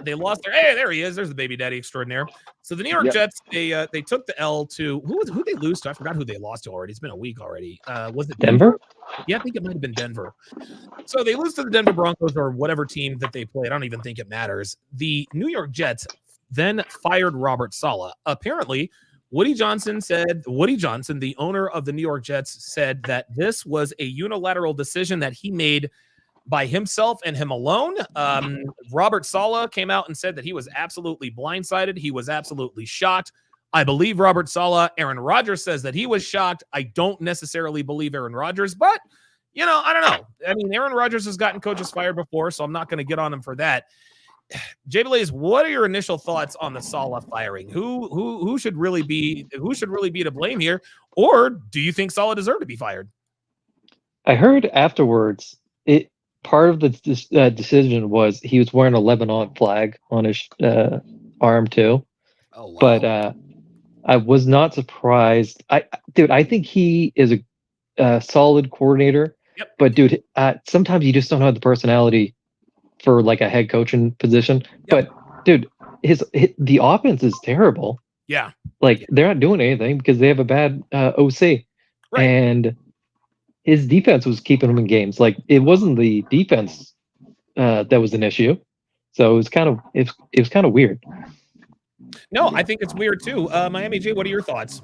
they lost their. Hey, there he is. There's the baby daddy extraordinaire. So the New York Jets, they took the L to who they lose to. I forgot who they lost to already. It's been a week already. Was it Denver? Yeah, I think it might have been Denver. So they lose to the Denver Broncos or whatever team that they played. I don't even think it matters. The New York Jets then fired Robert Saleh. Apparently, Woody Johnson, the owner of the New York Jets, said that this was a unilateral decision that he made by himself and him alone. Robert Saleh came out and said that he was absolutely blindsided. He was absolutely shocked. I believe Robert Saleh. Aaron Rodgers says that he was shocked. I don't necessarily believe Aaron Rodgers, but, I don't know. Aaron Rodgers has gotten coaches fired before, so I'm not going to get on him for that. Jay Blaze, what are your initial thoughts on the Saleh firing? Who should really be to blame here? Or do you think Saleh deserved to be fired? I heard afterwards part of the decision was he was wearing a Lebanon flag on his arm too. Oh, wow. But I was not surprised. I think he is a solid coordinator. Yep. But dude, sometimes you just don't have the personality for like a head coaching position. Yep. But dude, the offense is terrible. Yeah. Like they're not doing anything because they have a bad OC. Right. And his defense was keeping him in games. Like it wasn't the defense that was an issue. So it was kind of weird. No, I think it's weird too. Miami J, what are your thoughts?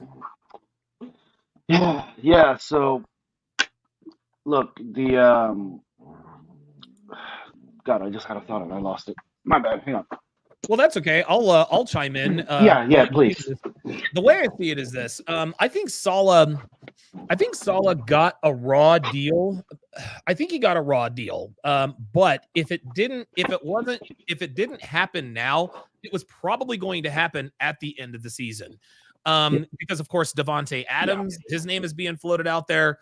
Yeah. So look, God, I just had a thought and I lost it. My bad. Hang on. Well, that's okay. I'll chime in. Yeah, please. The way I see it is this. I think Saleh got a raw deal. I think he got a raw deal. But if it didn't happen now, it was probably going to happen at the end of the season. Because of course Davante Adams, his name is being floated out there.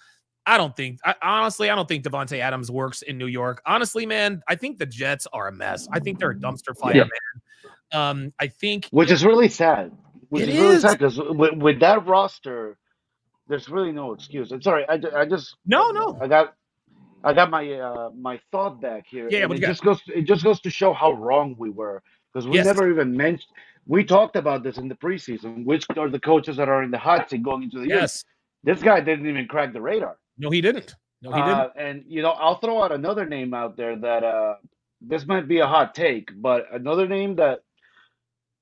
Honestly, I don't think Davante Adams works in New York. Honestly, man, I think the Jets are a mess. I think they're a dumpster fire, man. I think, which is really sad. Really sad because with that roster, there's really no excuse. I'm sorry, I just no. I got my my thought back here. Yeah, it just goes to show how wrong we were because we never even mentioned. We talked about this in the preseason. Which are the coaches that are in the hot seat going into the year? This guy didn't even crack the radar. No, he didn't. And I'll throw out another name out there that this might be a hot take, but another name that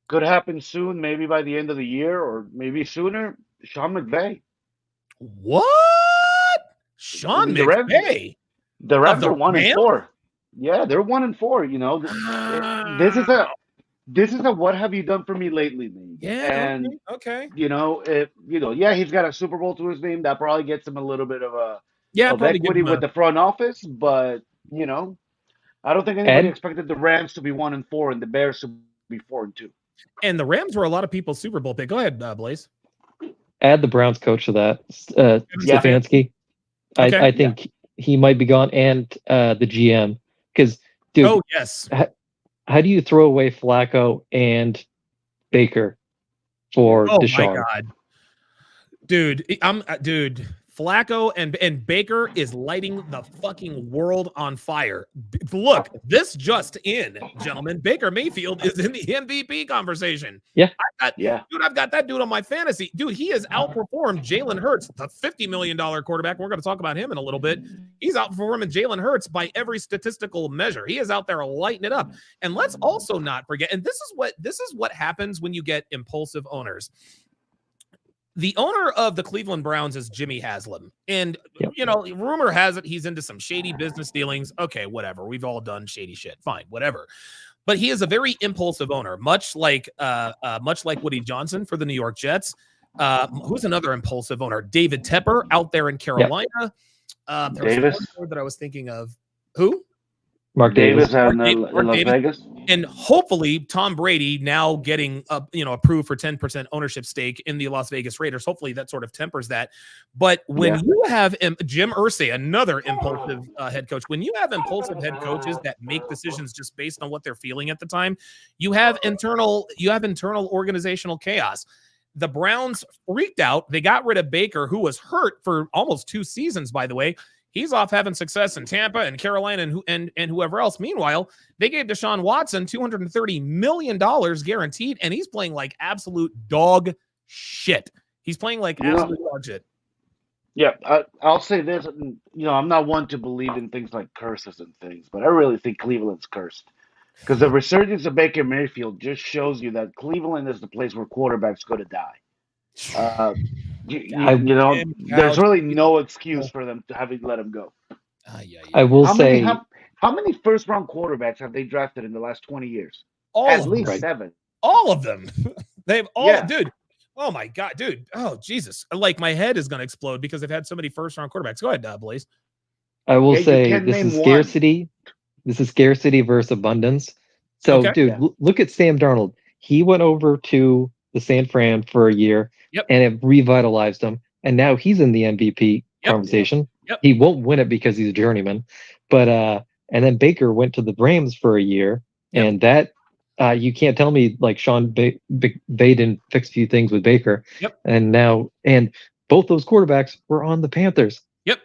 could happen soon, maybe by the end of the year or maybe sooner. Sean McVay. What? Sean McVay? The Rams are 1-4. Yeah, they're 1-4. This is a what have you done for me lately league. Yeah. And okay. He's got a Super Bowl to his name. That probably gets him a little bit of equity with the front office, but you know, I don't think anybody expected the Rams to be 1-4 and the Bears to be 4-2. And the Rams were a lot of people's Super Bowl pick. Go ahead, Blaze. Add the Browns coach to that, Yeah. Stefanski. Okay. I think he might be gone, and the GM. Because, dude, oh yes, how do you throw away Flacco and Baker for Deshaun? My God, dude. Flacco and Baker is lighting the fucking world on fire. Look, this just in, gentlemen. Baker Mayfield is in the MVP conversation. Yeah. I've got that dude on my fantasy. Dude, he has outperformed Jalen Hurts, the $50 million quarterback. We're going to talk about him in a little bit. He's outperforming Jalen Hurts by every statistical measure. He is out there lighting it up. And let's also not forget, and this is what happens when you get impulsive owners. The owner of the Cleveland Browns is Jimmy Haslam. And, rumor has it he's into some shady business dealings. Okay, whatever. We've all done shady shit. Fine, whatever. But he is a very impulsive owner, much like Woody Johnson for the New York Jets. Who's another impulsive owner? David Tepper out there in Carolina. Davis. Was one that I was thinking of. Who? Mark Davis in Las Vegas. And hopefully Tom Brady now getting approved for 10% ownership stake in the Las Vegas Raiders. Hopefully that sort of tempers that. But when you have Jim Irsay, another impulsive head coach, when you have impulsive head coaches that make decisions just based on what they're feeling at the time, you have internal organizational chaos. The Browns freaked out. They got rid of Baker, who was hurt for almost 2 seasons, by the way. He's off having success in Tampa and Carolina and whoever else. Meanwhile, they gave Deshaun Watson $230 million guaranteed, and he's playing like absolute dog shit. He's playing like absolute dog shit. Yeah, I'll say this. I'm not one to believe in things like curses and things, but I really think Cleveland's cursed. Because the resurgence of Baker Mayfield just shows you that Cleveland is the place where quarterbacks go to die. There's really no excuse for them to having let him go. I will say, how many first-round quarterbacks have they drafted in the last 20 years? At least 7. All of them. They've all, dude. Oh my God, dude. Oh Jesus! Like my head is gonna explode because they've had so many first-round quarterbacks. Go ahead, Blaze. I will say this is scarcity. This is scarcity versus abundance. So, look at Sam Darnold. He went over to the San Fran for a year, and it revitalized him. And now he's in the MVP conversation. He won't win it because he's a journeyman. But and then Baker went to the Rams for a year, and that you can't tell me like Sean Baden fixed a few things with Baker. And both those quarterbacks were on the Panthers. Yep.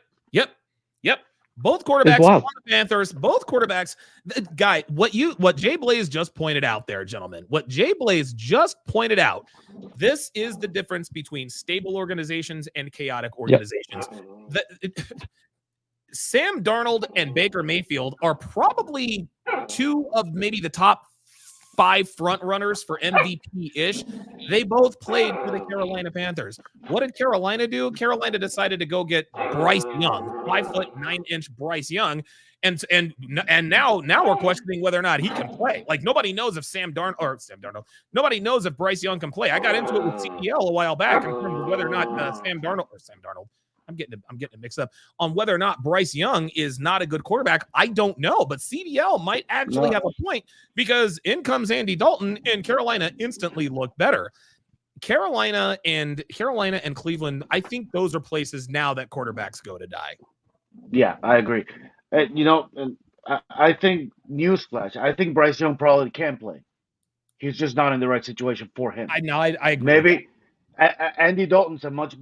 Both quarterbacks on the Panthers. Both quarterbacks. Guy, what Jay Blaze just pointed out there, gentlemen. What Jay Blaze just pointed out. This is the difference between stable organizations and chaotic organizations. Sam Darnold and Baker Mayfield are probably 2 of maybe the top 5 front runners for MVP-ish. They both played for the Carolina Panthers. What did Carolina do? Carolina decided to go get Bryce Young, 5'9" Bryce Young, and now we're questioning whether or not he can play. Like nobody knows if Sam Darnold. Nobody knows if Bryce Young can play. I got into it with CDL a while back in terms of whether or not Sam Darnold. I'm getting it mixed up on whether or not Bryce Young is not a good quarterback. I don't know, but CDL might actually have a point because in comes Andy Dalton and Carolina instantly looked better. Carolina and Cleveland, I think those are places now that quarterbacks go to die. Yeah, I agree. I think newsflash. I think Bryce Young probably can play. He's just not in the right situation for him. I agree. Maybe Andy Dalton's a much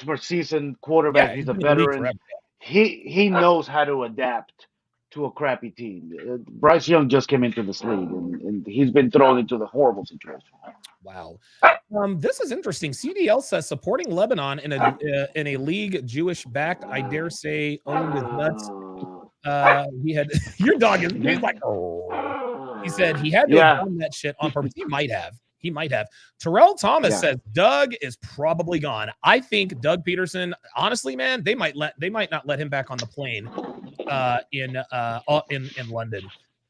more seasoned quarterback. He's a veteran. He knows how to adapt to a crappy team. Bryce Young just came into this league, and he's been thrown into the horrible situation. Wow. This is interesting. CDL says supporting Lebanon in a league Jewish backed, I dare say, owned as nuts. He had your dog is he's like, oh. He said he had to have done that shit on purpose. He might have. Terrell Thomas says Doug is probably gone. I think Doug Peterson, honestly, man, they might not let him back on the plane in London.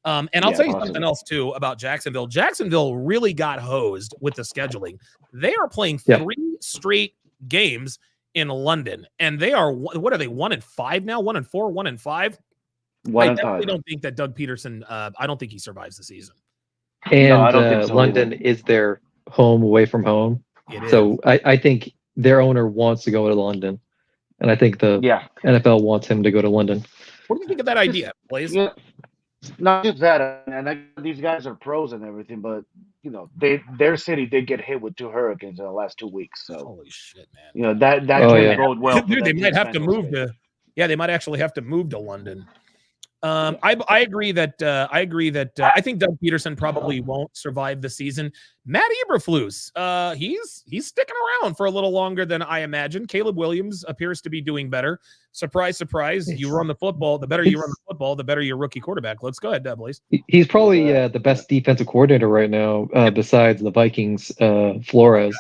And I'll tell you something else too about Jacksonville. Jacksonville really got hosed with the scheduling. They are playing 3 straight games in London, and they are what are they 1-5 now? 1-4, 1-5. 1 I and definitely 5. don't think that Doug Peterson. I don't think he survives the season. And No, I don't think so London either. is their home away from home. It is. So I think their owner wants to go to London. And I think the Yeah. NFL wants him to go to London. What do you think of that idea, Blaze? Yeah. Not just that, and these guys are pros and everything, but their city did get hit with 2 hurricanes in the last 2 weeks. So Holy shit, man! that Oh, can yeah. bode well for Dude, they that might team's have to mental move state. to. Yeah, they might actually have to move to London. I agree that I think Doug Peterson probably won't survive the season. Matt Eberflus, he's sticking around for a little longer than I imagined. Caleb Williams appears to be doing better. Surprise, surprise! You run the football. The better you run the football, the better your rookie quarterback looks. Go ahead, Blaze. He's probably the best defensive coordinator right now, besides the Vikings, Flores.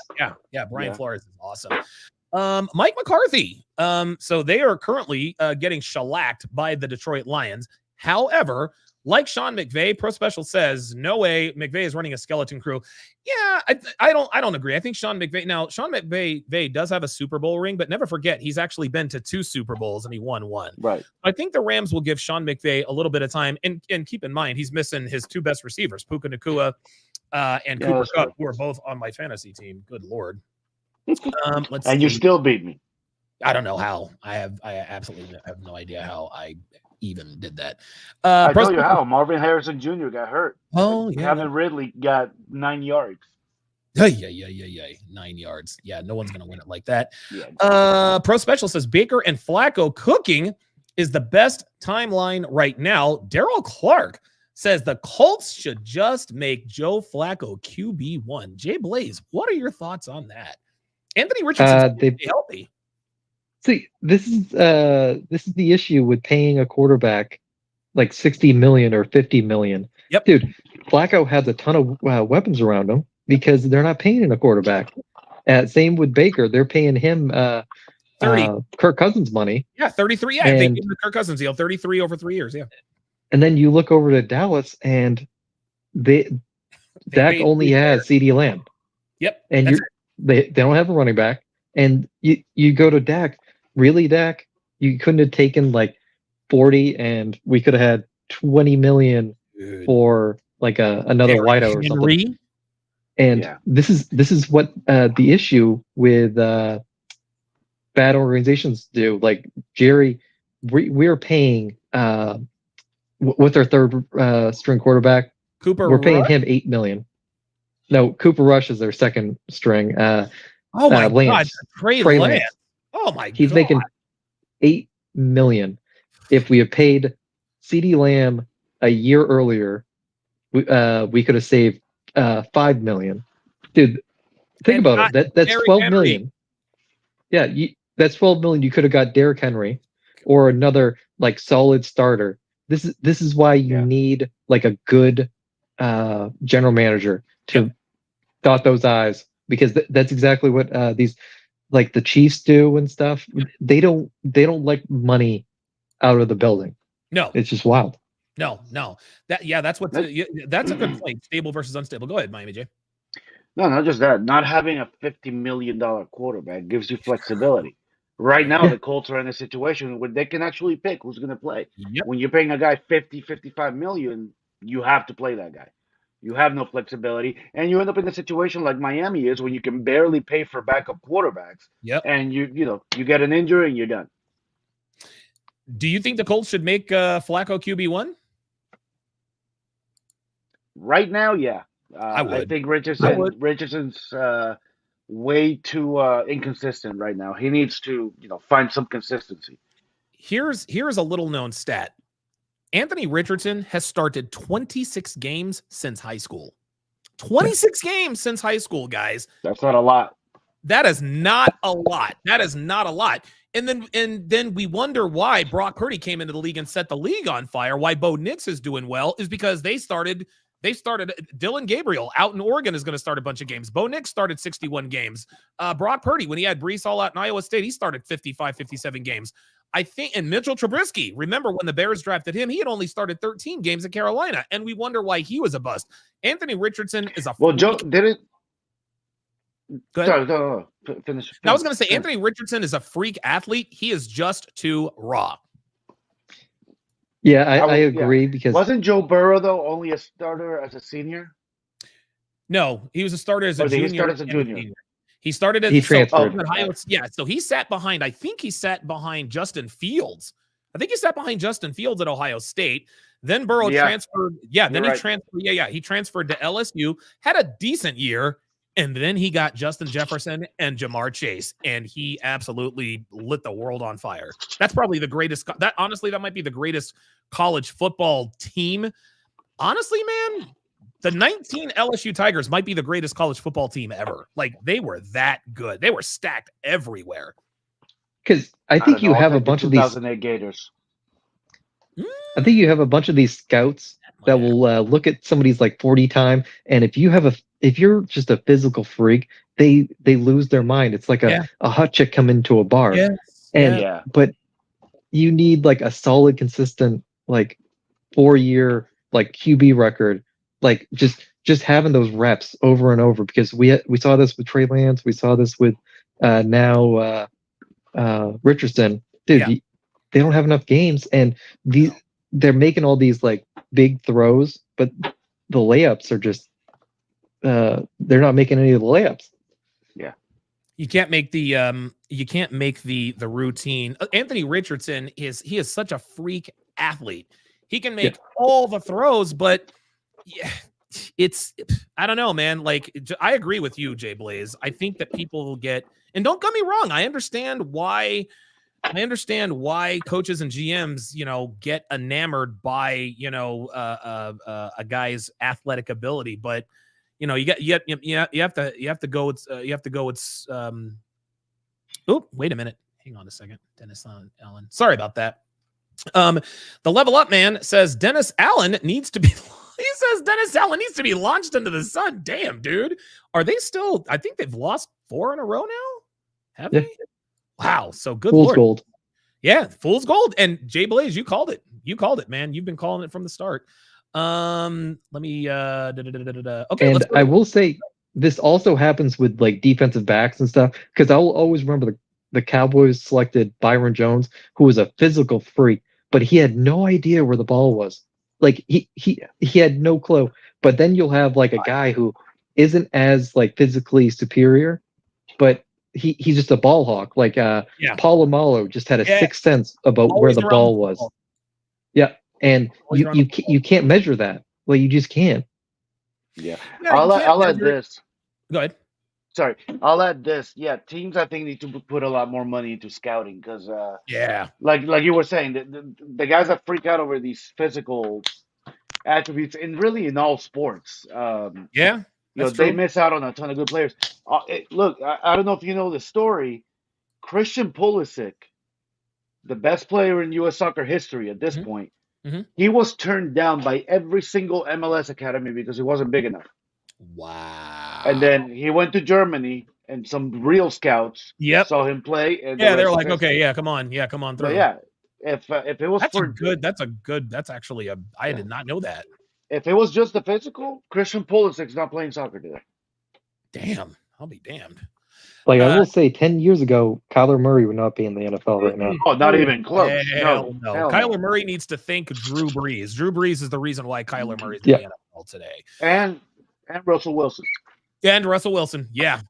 Yeah, Brian Flores is awesome. Mike McCarthy. So they are currently getting shellacked by the Detroit Lions. However, like Sean McVay, Pro Special says, no way McVay is running a skeleton crew. Yeah, I don't agree. I think Sean McVay does have a Super Bowl ring, but never forget he's actually been to 2 Super Bowls and he won 1. Right. I think the Rams will give Sean McVay a little bit of time, and keep in mind he's missing his 2 best receivers, Puka Nacua and Cooper Kupp, who are both on my fantasy team. Good Lord. Let's and see. you still beat me. I don't know how. I absolutely have no idea how I even did that. I tell you how. Marvin Harrison Jr. got hurt. Oh, yeah. Kevin Ridley got 9 yards. Yeah. 9 yards. Yeah, no one's going to win it like that. Yeah. Pro Special says Baker and Flacco cooking is the best timeline right now. Daryl Clark says the Colts should just make Joe Flacco QB1. Jay Blaze, what are your thoughts on that? Anthony Richardson's healthy. See, this is the issue with paying a quarterback like $60 million or $50 million. Yep, dude. Flacco has a ton of weapons around him because they're not paying a quarterback. Same with Baker; they're paying him 30. Kirk Cousins money. Yeah, 33. Yeah, they gave him the Kirk Cousins deal, 33 over 3 years. Yeah, and then you look over to Dallas, and Dak only has CeeDee Lamb. Yep, and they don't have a running back, and you go to Dak. Really, Dak? You couldn't have taken like 40, and we could have had 20 million for like another wideout or something. And this is what the issue with bad organizations do. Like Jerry, we're paying with our third string quarterback, Cooper. We're paying him $8 million. No, Cooper Rush is their second string. Oh my Lance. God, Trey Lance. Oh my God. He's making $8 million. If we had paid CeeDee Lamb a year earlier, we could have saved $5 million. Dude, think about it. That's $12 million. Yeah, that's $12 million. You could have got Derrick Henry or another like solid starter. This is why you need like a good general manager to dot those I's, because that's exactly what these like the Chiefs do and stuff. They don't like money out of the building. No, it's just wild. No. That's what that's a good point. Stable versus unstable. Go ahead, Miami J. No, not just that. Not having a $50 million quarterback gives you flexibility. Right now, the Colts are in a situation where they can actually pick who's going to play. Yep. When you're paying a guy 50, 55 million, you have to play that guy. You have no flexibility, and you end up in a situation like Miami is, when you can barely pay for backup quarterbacks. Yep. And you get an injury and you're done. Do you think the Colts should make Flacco QB1? Right now, yeah. I think Richardson's way too inconsistent right now. He needs to, find some consistency. Here's a little known stat. Anthony Richardson has started 26 games since high school. 26 games since high school, guys. That's not a lot. That is not a lot. And then we wonder why Brock Purdy came into the league and set the league on fire. Why Bo Nix is doing well is because they started Dylan Gabriel out in Oregon is going to start a bunch of games. Bo Nix started 61 games. Brock Purdy, when he had Brees all out in Iowa State, he started 55, 57 games. I think, and Mitchell Trubisky, remember when the Bears drafted him, he had only started 13 games in Carolina, and we wonder why he was a bust. Anthony Richardson is a Joe did it. Go ahead. Sorry, finish. I was going to say Anthony Richardson is a freak athlete. He is just too raw. Yeah, I agree because wasn't Joe Burrow though only a starter as a senior? No, he was a starter as a Or did he junior. start as a junior? He started as he transferred. So he sat behind. I think he sat behind Justin Fields. I think he sat behind Justin Fields at Ohio State. Then Burrow transferred. Yeah, then he transferred. Yeah, he transferred to LSU. Had a decent year, and then he got Justin Jefferson and Jamar Chase, and he absolutely lit the world on fire. That's probably the greatest. That might be the greatest college football team. Honestly, man, the 19 LSU Tigers might be the greatest college football team ever. Like, they were that good. They were stacked everywhere. Because I think you have a bunch of these 2008 Gators. I think you have a bunch of these scouts that will look at somebody's like 40 time, and if you're just a physical freak, they lose their mind. It's like a hot chick come into a bar. But you need like a solid, consistent, like 4-year like QB record, like just having those reps over and over, because we saw this with Trey Lance, we saw this with now Richardson. Dude, they don't have enough games, and they're making all these like big throws, but the layups are just they're not making any of the layups. Yeah. You can't make the routine. Anthony Richardson is such a freak athlete. He can make all the throws, but I don't know, man. Like, I agree with you, Jay Blaze. I think that people will get, and don't get me wrong, I understand why coaches and GMs, get enamored by, a guy's athletic ability, but you have to go with oh, wait a minute. Hang on a second. Dennis Allen. Sorry about that. The Level Up Man says Dennis Allen needs to be launched into the sun. Damn, dude. Are they still? I think they've lost 4 in a row now. Have they? Wow. So good. Fool's gold. Yeah, fool's gold. And Jay Blaze, you called it. Man. You've been calling it from the start. Let me okay. And I will say this also happens with like defensive backs and stuff, because I'll always remember the Cowboys selected Byron Jones, who was a physical freak, but he had no idea where the ball was. Like he had no clue. But then you'll have like a guy who isn't as like physically superior, but he's just a ball hawk. Like Polamalu just had a sixth sense about where the ball was. Yeah, and you can't measure that. Like, you just can't. Yeah, I'll add this. Go ahead. Sorry, I'll add this. Yeah, teams I think need to put a lot more money into scouting, because like you were saying, the guys that freak out over these physical attributes, and really in all sports, they miss out on a ton of good players. Look, I don't know if you know the story. Christian Pulisic, the best player in U.S. soccer history at this point, he was turned down by every single MLS academy because he wasn't big enough. Wow. And then he went to Germany, and some real scouts saw him play. And they're like, okay, come on through. But if it was that's actually I did not know that. If it was just the physical, Christian Pulisic's not playing soccer today. Damn, I'll be damned. Like, I will say, 10 years ago, Kyler Murray would not be in the NFL right now. Oh, not even close. No. Kyler Murray needs to thank Drew Brees. Drew Brees is the reason why Kyler Murray is in the NFL today. And Russell Wilson. And Russell Wilson. Yeah.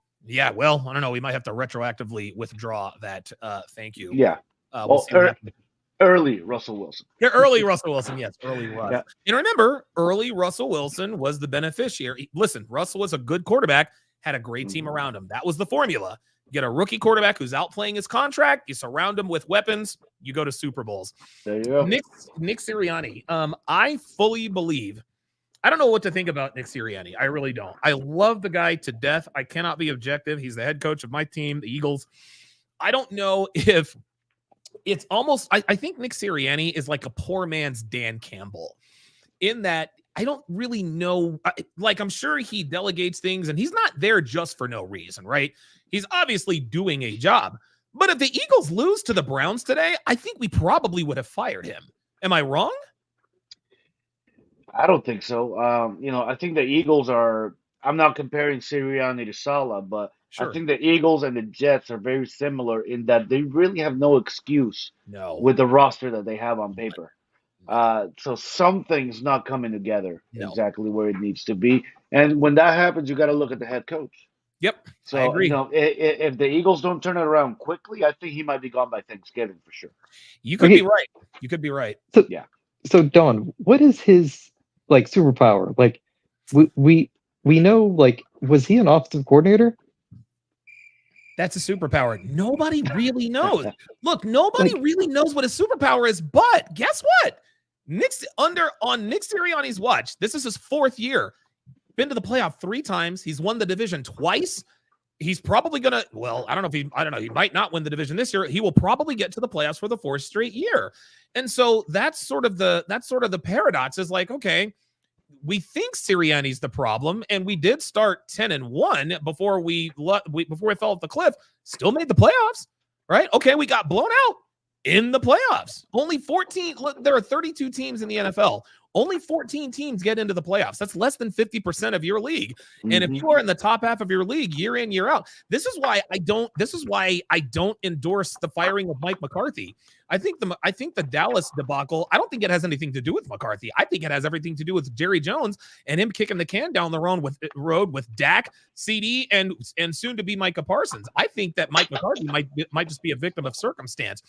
Well, I don't know. We might have to retroactively withdraw that. Thank you. Yeah. Early Russell Wilson. Yeah, early Russell Wilson. Yes, early Russ. Yeah. And remember, early Russell Wilson was the beneficiary. Listen, Russell was a good quarterback, had a great team around him. That was the formula. Get a rookie quarterback who's outplaying his contract. You surround him with weapons. You go to Super Bowls. There you go. Nick Sirianni. I fully believe. I don't know what to think about Nick Sirianni. I really don't. I love the guy to death. I cannot be objective. He's the head coach of my team, the Eagles. I don't know if it's almost, I think Nick Sirianni is like a poor man's Dan Campbell, in that I don't really know. Like, I'm sure he delegates things, and he's not there just for no reason, right? He's obviously doing a job. But if the Eagles lose to the Browns today, I think we probably would have fired him. Am I wrong? I don't think so. I think the Eagles are, I'm not comparing Sirianni to Saleh, but I think the Eagles and the Jets are very similar in that they really have no excuse with the roster that they have on paper. So something's not coming together No. exactly where it needs to be. And when that happens, you got to look at the head coach. Yep, So, I agree. If the Eagles don't turn it around quickly, I think he might be gone by Thanksgiving for sure. You could be right. You could be right. So, Yeah. So Don, what is his like superpower? Like, we know, like, was he an offensive coordinator? That's a superpower. Nobody really knows. Look, nobody really knows what a superpower is, but guess what? On Nick Sirianni's watch, this is his 4th year. Been to the playoff 3 times. He's won the division twice. He's probably gonna, I don't know. He might not win the division this year. He will probably get to the playoffs for the 4th straight year. And so that's sort of the paradox is like, okay, we think Sirianni's the problem, and we did start 10-1 before we fell off the cliff. Still made the playoffs, right? Okay, we got blown out in the playoffs. Only 14. Look, there are 32 teams in the NFL. Only 14 teams get into the playoffs. That's less than 50% of your league. And if you are in the top half of your league year in, year out, this is why I don't endorse the firing of Mike McCarthy. I think the Dallas debacle, I don't think it has anything to do with McCarthy. I think it has everything to do with Jerry Jones and him kicking the can down the road with Dak, CD, and soon to be Micah Parsons. I think that Mike McCarthy might just be a victim of circumstance.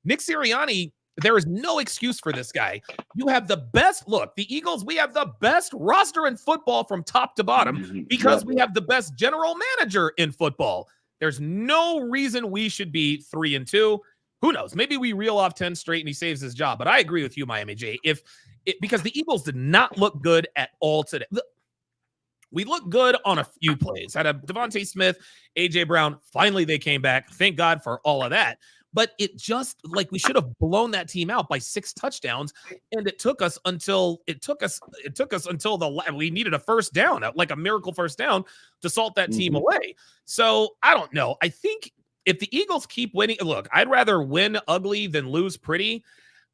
Nick Sirianni, there is no excuse for this guy. You have the best look. The Eagles, we have the best roster in football from top to bottom because we have the best general manager in football. There's no reason we should be 3-2. Who knows? Maybe we reel off 10 straight and he saves his job. But I agree with you, Miami J. Because the Eagles did not look good at all today. We look good on a few plays. Had a Devontae Smith, A.J. Brown. Finally, they came back. Thank God for all of that. But it just like we should have blown that team out by 6 touchdowns, and it took us until we needed a first down, like a miracle first down, to salt that team away. So I don't know. I think if the Eagles keep winning, look, I'd rather win ugly than lose pretty.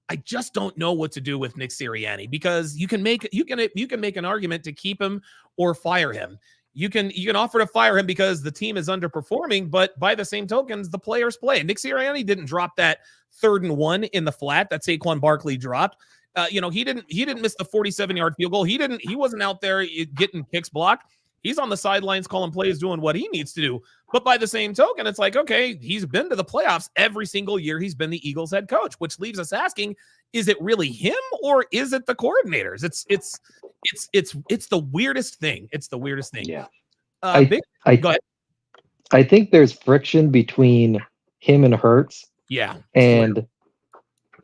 I just don't know what to do with Nick Sirianni because you can make an argument to keep him or fire him. You can offer to fire him because the team is underperforming, but by the same tokens, the players play. Nick Sirianni didn't drop that 3rd and 1 in the flat that Saquon Barkley dropped. He didn't miss the 47-yard field goal. He wasn't out there getting kicks blocked. He's on the sidelines calling plays, doing what he needs to do. But by the same token, it's like, okay, he's been to the playoffs every single year he's been the Eagles head coach, which leaves us asking, is it really him or is it the coordinators? It's the weirdest thing. It's the weirdest thing. Yeah. Go ahead. I think there's friction between him and Hurts. Yeah. And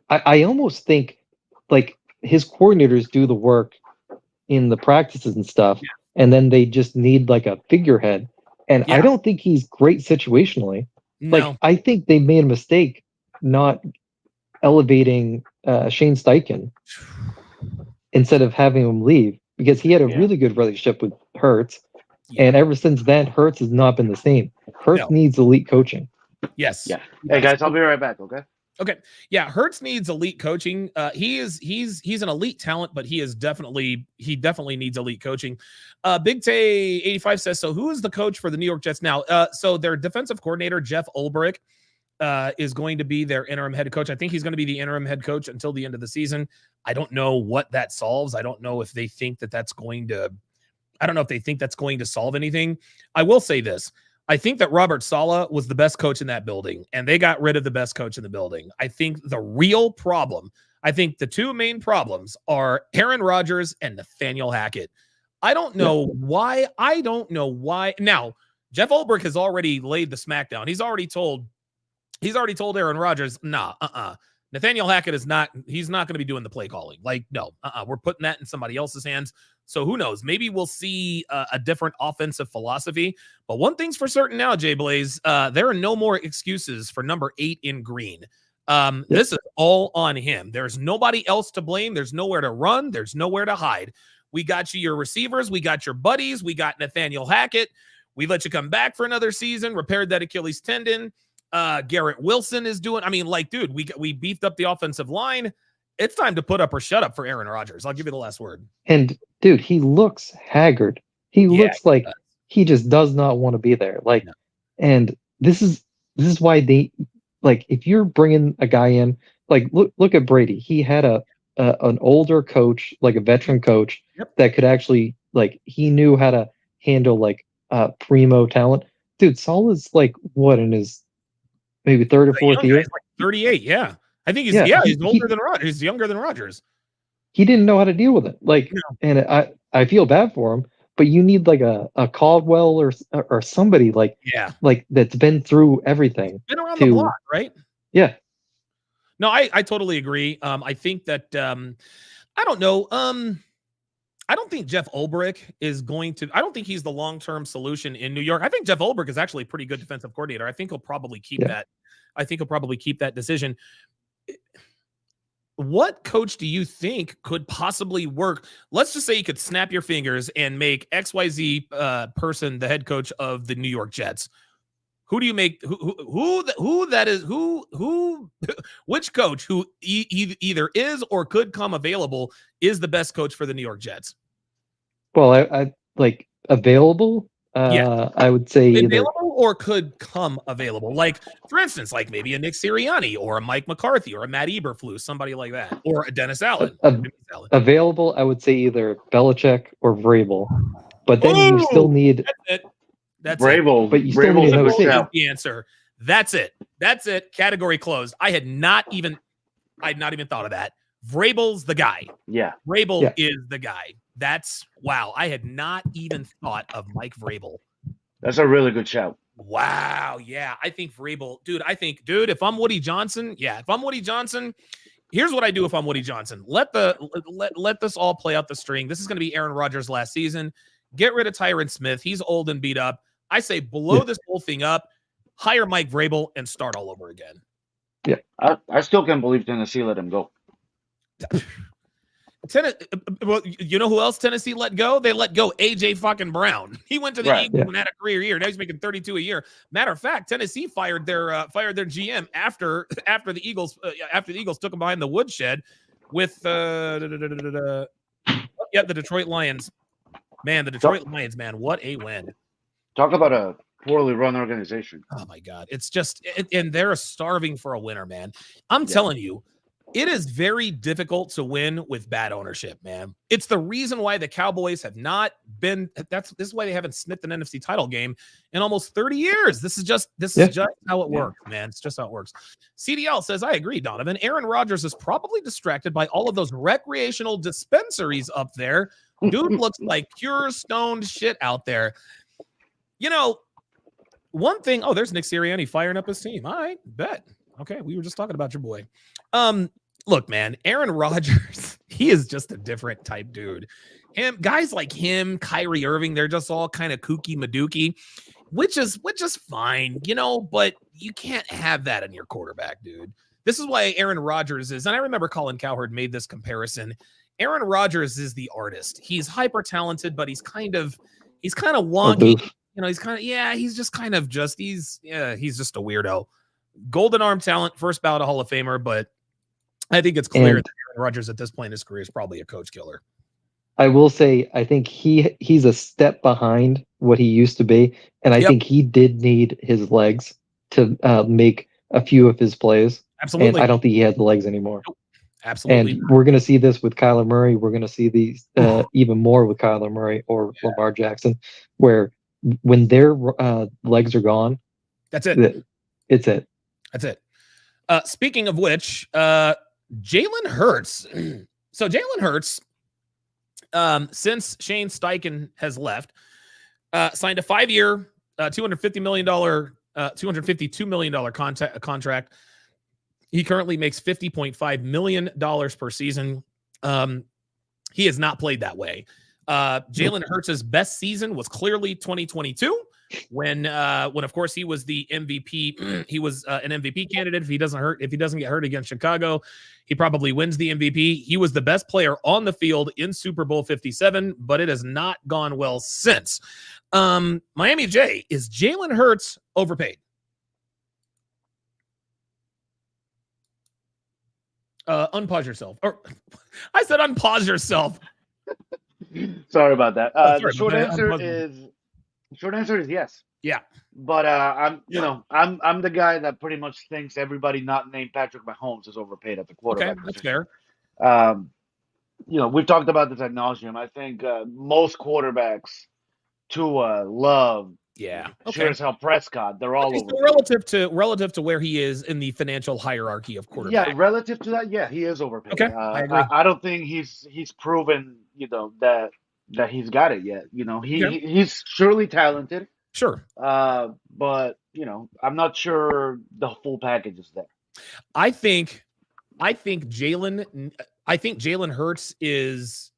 I almost think like his coordinators do the work in the practices and stuff. Yeah. And then they just need like a figurehead. And I don't think he's great situationally. No. Like, I think they made a mistake not elevating Shane Steichen instead of having him leave because he had a really good relationship with Hurts. Yeah. And ever since then, Hurts has not been the same. Hurts needs elite coaching. Yes. Yeah. Hey, guys, I'll be right back, okay? Okay. Yeah, Hurts needs elite coaching. He's an elite talent, but he definitely needs elite coaching. Big Tay 85 says, so who is the coach for the New York Jets now? So their defensive coordinator, Jeff Ulbrich, is going to be their interim head coach. I think he's going to be the interim head coach until the end of the season. I don't know what that solves. I don't know if they think that's going to solve anything. I will say this. I think that Robert Saleh was the best coach in that building, and they got rid of the best coach in the building. I think the 2 main problems are Aaron Rodgers and Nathaniel Hackett. I don't know why. Now, Jeff Ulbrich has already laid the smackdown. He's already told Aaron Rodgers, Nathaniel Hackett he's not going to be doing the play calling. Like, no, we're putting that in somebody else's hands. So who knows? Maybe we'll see a different offensive philosophy. But one thing's for certain now, Jay Blaze, there are no more excuses for number 8 in green. This is all on him. There's nobody else to blame. There's nowhere to run. There's nowhere to hide. We got you your receivers. We got your buddies. We got Nathaniel Hackett. We let you come back for another season, repaired that Achilles tendon. Garrett Wilson is doing, dude, we beefed up the offensive line. It's time to put up or shut up for Aaron Rodgers. I'll give you the last word. And dude, he looks haggard. He looks like he just does not want to be there. And this is why they if you're bringing a guy in, look at Brady. He had a an older coach, like a veteran coach, that could actually like he knew how to handle like primo talent. Dude, Saul is like what in his maybe third or fourth year? He's like 38. Yeah, I think he's he's older than Rodgers. He's younger than Rodgers. He didn't know how to deal with it. Like, and I feel bad for him. But you need like a Caldwell or somebody like that's been through everything. Been around the block, right? Yeah. No, I totally agree. I think that I don't know. I don't think Jeff Ulbrich is going to. I don't think he's the long-term solution in New York. I think Jeff Ulbrich is actually a pretty good defensive coordinator. I think he'll probably keep that. I think he'll probably keep that decision. What coach do you think could possibly work? Let's just say you could snap your fingers and make XYZ person the head coach of the New York Jets. Who do you make? Who that is? Who? Which coach who either is or could come available is the best coach for the New York Jets? Well, I like available. I would say available or could come available. Like, for instance, like maybe a Nick Sirianni or a Mike McCarthy or a Matt Eberflus, somebody like that, or a Dennis Allen. Available, I would say either Belichick or Vrabel. But then you still need that's Vrabel. It. But you still need is the answer. That's it. That's it. Category closed. I had not even thought of that. Vrabel's the guy. Yeah. Vrabel is the guy. That's wow. I had not even thought of Mike Vrabel. That's a really good shout. Wow. Yeah. I think Vrabel, dude, if I'm Woody Johnson, here's what I do if I'm Woody Johnson. Let this all play out the string. This is going to be Aaron Rodgers' last season. Get rid of Tyron Smith. He's old and beat up. I say blow this whole thing up, hire Mike Vrabel, and start all over again. Yeah. I still can't believe Tennessee let him go. Well, you know who else Tennessee let go? They let go AJ fucking Brown. He went to the Eagles and had a career year. Now he's making $32 a year. Matter of fact, Tennessee fired their GM after the Eagles took him behind the woodshed with the Detroit Lions. Man, the Detroit Lions, man, what a win! Talk about a poorly run organization. Oh my God, it's just and they're starving for a winner, man. I'm telling you. It is very difficult to win with bad ownership, man. It's the reason why the Cowboys have not been. This is why they haven't sniffed an NFC title game in almost 30 years. This is just how it works, man. It's just how it works. CDL says, I agree, Donovan. Aaron Rodgers is probably distracted by all of those recreational dispensaries up there. Dude looks like pure stoned shit out there. You know, one thing. Oh, there's Nick Sirianni firing up his team. All right, bet. Okay, we were just talking about your boy. Look, man, Aaron Rodgers, he is just a different type dude. Guys like him, Kyrie Irving, they're just all kind of kooky madooky, which is fine, you know, but you can't have that in your quarterback, dude. This is why Aaron Rodgers is, and I remember Colin Cowherd made this comparison. Aaron Rodgers is the artist. He's hyper talented, but he's kind of wonky. You know, he's just a weirdo. Golden arm talent, first ballot Hall of Famer, but I think it's clear that Aaron Rodgers at this point in his career is probably a coach killer. I will say, I think he's a step behind what he used to be, and I think he did need his legs to make a few of his plays. Absolutely. And I don't think he has the legs anymore. Nope. Absolutely. And we're going to see this with Kyler Murray. We're going to see these even more with Kyler Murray or Lamar Jackson, where when their legs are gone, that's it. It's it. That's it. Speaking of which, Jalen Hurts. So Jalen Hurts, since Shane Steichen has left, signed a 5-year, $252 million contract. He currently makes $50.5 million per season. He has not played that way. Jalen Hurts' best season was clearly 2022. When of course he was the MVP, he was an MVP candidate. If he doesn't get hurt against Chicago, he probably wins the MVP. He was the best player on the field in Super Bowl 57, but it has not gone well since. Miami J, is Jalen Hurts overpaid? Unpause yourself. Or I said unpause yourself. Sorry about that. The short answer is yes. Yeah. But I'm the guy that pretty much thinks everybody not named Patrick Mahomes is overpaid at the quarterback. Okay, that's fair. We've talked about this ad nauseum. I think most quarterbacks, Tua, Love, Yeah. sure as hell Prescott, they're all over. Relative to where he is in the financial hierarchy of quarterbacks. Yeah, relative to that, yeah, he is overpaid. Okay, I agree. I don't think he's proven, that he's got it yet. He's surely talented. Sure. But I'm not sure the full package is there. I think Jalen Hurts is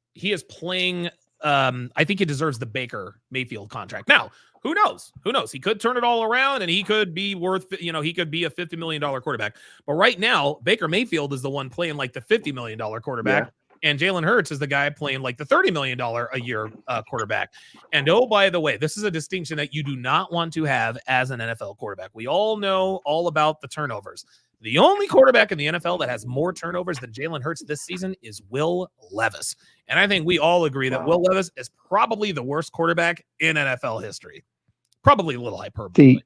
playing. I think he deserves the Baker Mayfield contract. Now, who knows? He could turn it all around and he could be worth, he could be a $50 million quarterback. But right now, Baker Mayfield is the one playing like the $50 million quarterback. Yeah. And Jalen Hurts is the guy playing like the $30 million a year quarterback. And oh, by the way, this is a distinction that you do not want to have as an NFL quarterback. We all know all about the turnovers. The only quarterback in the NFL that has more turnovers than Jalen Hurts this season is Will Levis. And I think we all agree that Will Levis is probably the worst quarterback in NFL history. Probably a little hyperbole.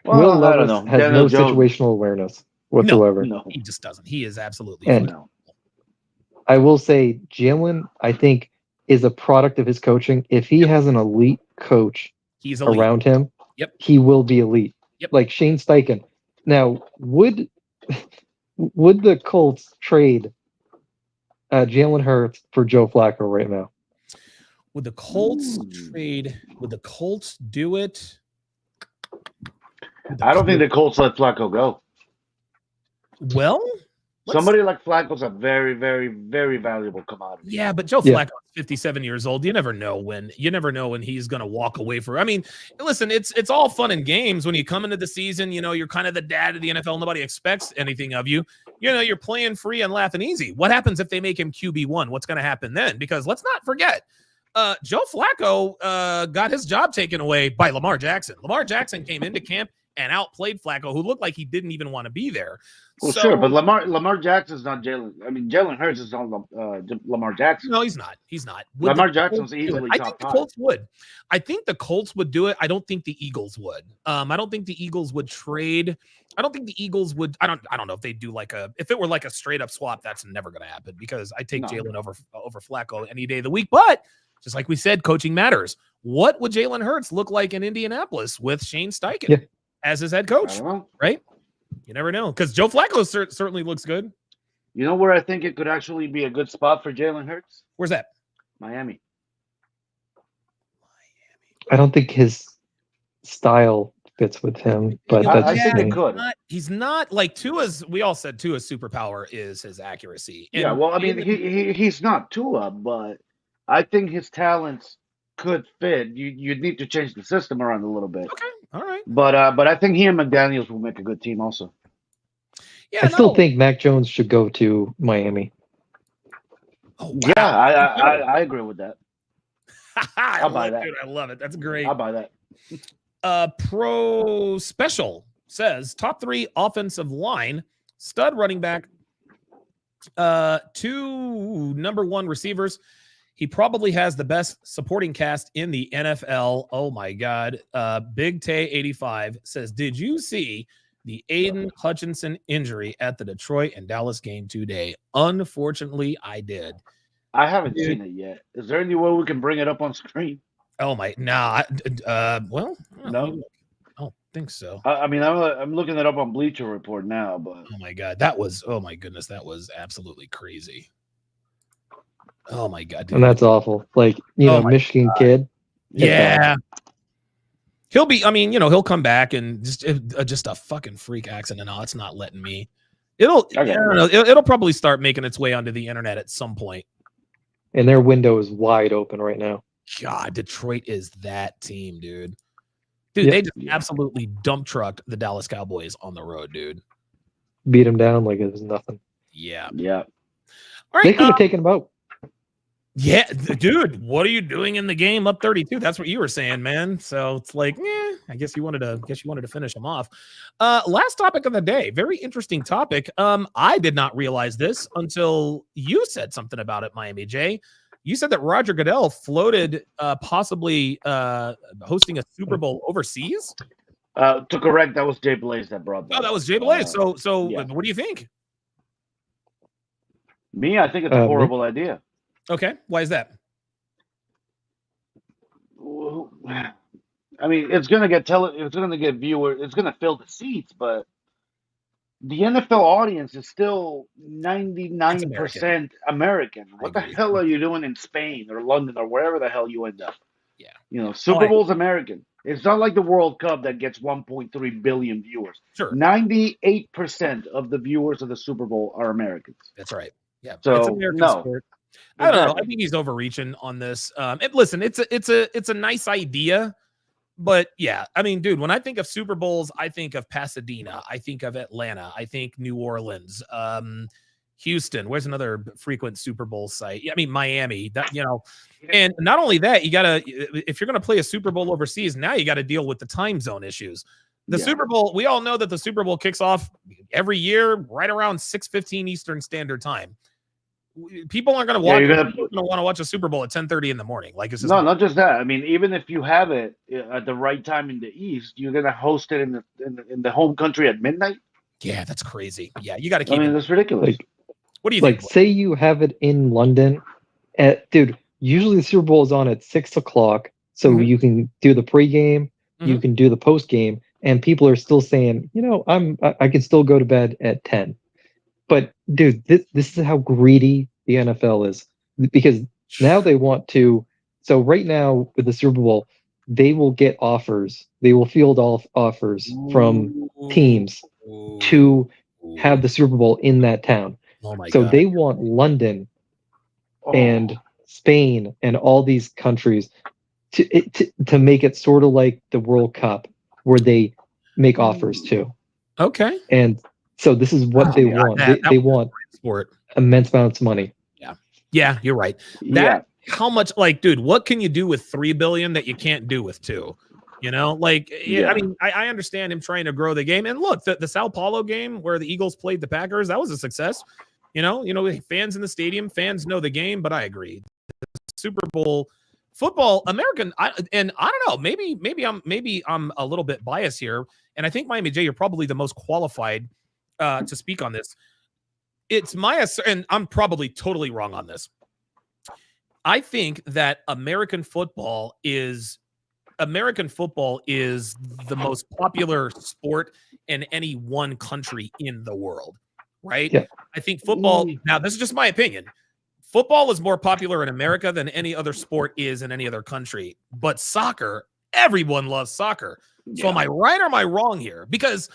Will Levis has no situational awareness whatsoever. No, he just doesn't. He is absolutely no. I will say Jalen, I think, is a product of his coaching. If he has an elite coach around him, he will be elite. Like Shane Steichen. Now, would the Colts trade Jalen Hurts for Joe Flacco right now? Would the Colts do it? I don't think the Colts let Flacco go. Well, somebody like Flacco's a very, very, very valuable commodity. Yeah, but Joe Flacco's 57 years old. You never know when he's going to walk away for. I mean, listen, it's all fun and games when you come into the season. You're kind of the dad of the NFL. Nobody expects anything of you. You're playing free and laughing easy. What happens if they make him QB1? What's going to happen then? Because let's not forget, Joe Flacco got his job taken away by Lamar Jackson. Lamar Jackson came into camp and outplayed Flacco, who looked like he didn't even want to be there. Well, sure, but Lamar Jackson's not Jalen. I mean, Jalen Hurts is not Lamar Jackson. No, he's not. Lamar Jackson's easily top 5. I think the Colts would. I think the Colts would do it. I don't think the Eagles would. I don't think the Eagles would trade. I don't think the Eagles would. I don't know if they do if it were like a straight up swap. That's never going to happen because I take Jalen over Flacco any day of the week. But just like we said, coaching matters. What would Jalen Hurts look like in Indianapolis with Shane Steichen as his head coach? Right? You never know, because Joe Flacco certainly looks good. You know where I think it could actually be a good spot for Jalen Hurts? Where's that? Miami. I don't think his style fits with him, but I think it could. He's not like Tua's. We all said Tua's superpower is his accuracy. And well, I mean, he's not Tua, but I think his talents could fit. You'd need to change the system around a little bit. Okay. All right. But I think he and McDaniels will make a good team also. Yeah, I still think Mac Jones should go to Miami. Oh, wow. Yeah, I agree with that. I'll buy that. Dude, I love it. That's great. I'll buy that. Pro Special says top 3 offensive line, stud running back, 2 number 1 receivers. He probably has the best supporting cast in the NFL. Oh, my God. Big Tay 85 says, did you see the Aiden Hutchinson injury at the Detroit and Dallas game today? Unfortunately, I did. I haven't seen it yet. Is there any way we can bring it up on screen? Oh, my. Nah. Well, no. I don't think so. I mean, I'm looking it up on Bleacher Report now, but. Oh, my God. Oh, my goodness. That was absolutely crazy. Oh my God, dude. And that's awful. Like, Michigan kid. Yeah. He'll be, he'll come back and just a fucking freak accident. No, it's not letting me. It'll probably start making its way onto the internet at some point. And their window is wide open right now. God, Detroit is that team, dude. They just absolutely dump trucked the Dallas Cowboys on the road, dude. Beat them down like it was nothing. Yeah. Yeah. All right. They could have taken them out. Yeah, dude, what are you doing in the game up 32? That's what you were saying, man. So it's like, I guess you wanted to finish them off. Last topic of the day, very interesting topic. I did not realize this until you said something about it, Miami J. You said that Roger Goodell floated possibly hosting a Super Bowl overseas. To correct, that was Jay Blaze that brought that. Oh, that was Jay Blaze. So what do you think? Me, I think it's a horrible idea. Okay, why is that? I mean, it's gonna get it's gonna get viewers, it's gonna fill the seats, but the NFL audience is still 99% American. What the hell are you doing in Spain or London or wherever the hell you end up? Yeah. You know, Super Bowl's American. It's not like the World Cup that gets 1.3 billion viewers. Sure. 98% of the viewers of the Super Bowl are Americans. That's right. Yeah. So, it's American sport. I don't know. I think he's overreaching on this. Listen, it's a nice idea. But yeah, I mean, dude, when I think of Super Bowls, I think of Pasadena, I think of Atlanta, I think New Orleans, Houston. Where's another frequent Super Bowl site? I mean, Miami. That, you know, and not only that, you gotta, if you're gonna play a Super Bowl overseas, now you got to deal with the time zone issues. The Super Bowl, we all know that the Super Bowl kicks off every year right around 6:15 Eastern Standard Time. People aren't going to watch. People are going to want to watch a Super Bowl at 10:30 in the morning. Like, it's just not just that. I mean, even if you have it at the right time in the East, you're going to host it in the home country at midnight. Yeah, that's crazy. Yeah, you got to keep. I mean, that's ridiculous. Like, what do you think? Like, say you have it in London, dude. Usually the Super Bowl is on at 6 o'clock, so you can do the pregame, you can do the postgame, and people are still saying, you know, I can still go to bed at 10. But dude, this is how greedy the NFL is, because now they want to. So right now with the Super Bowl, they will get offers. They will field offers from teams to have the Super Bowl in that town. Oh my so God. They want London and Spain and all these countries to make it sort of like the World Cup, where they make offers too. Okay. And so this is what they want. They want sport. Immense amounts of money. Yeah. Yeah, you're right. How much, like, dude, what can you do with $3 billion that you can't do with $2 billion? You know, like, I mean, I understand him trying to grow the game. And look, the Sao Paulo game where the Eagles played the Packers, that was a success. You know, fans in the stadium, fans know the game, but I agree. The Super Bowl football, American, I don't know, maybe I'm a little bit biased here. And I think, Miami J, you're probably the most qualified to speak on this. It's and I'm probably totally wrong on this. I think that American football is the most popular sport in any one country in the world, right? Yeah. I think football, now this is just my opinion, football is more popular in America than any other sport is in any other country. But soccer, everyone loves soccer. So am I right or am I wrong here? Because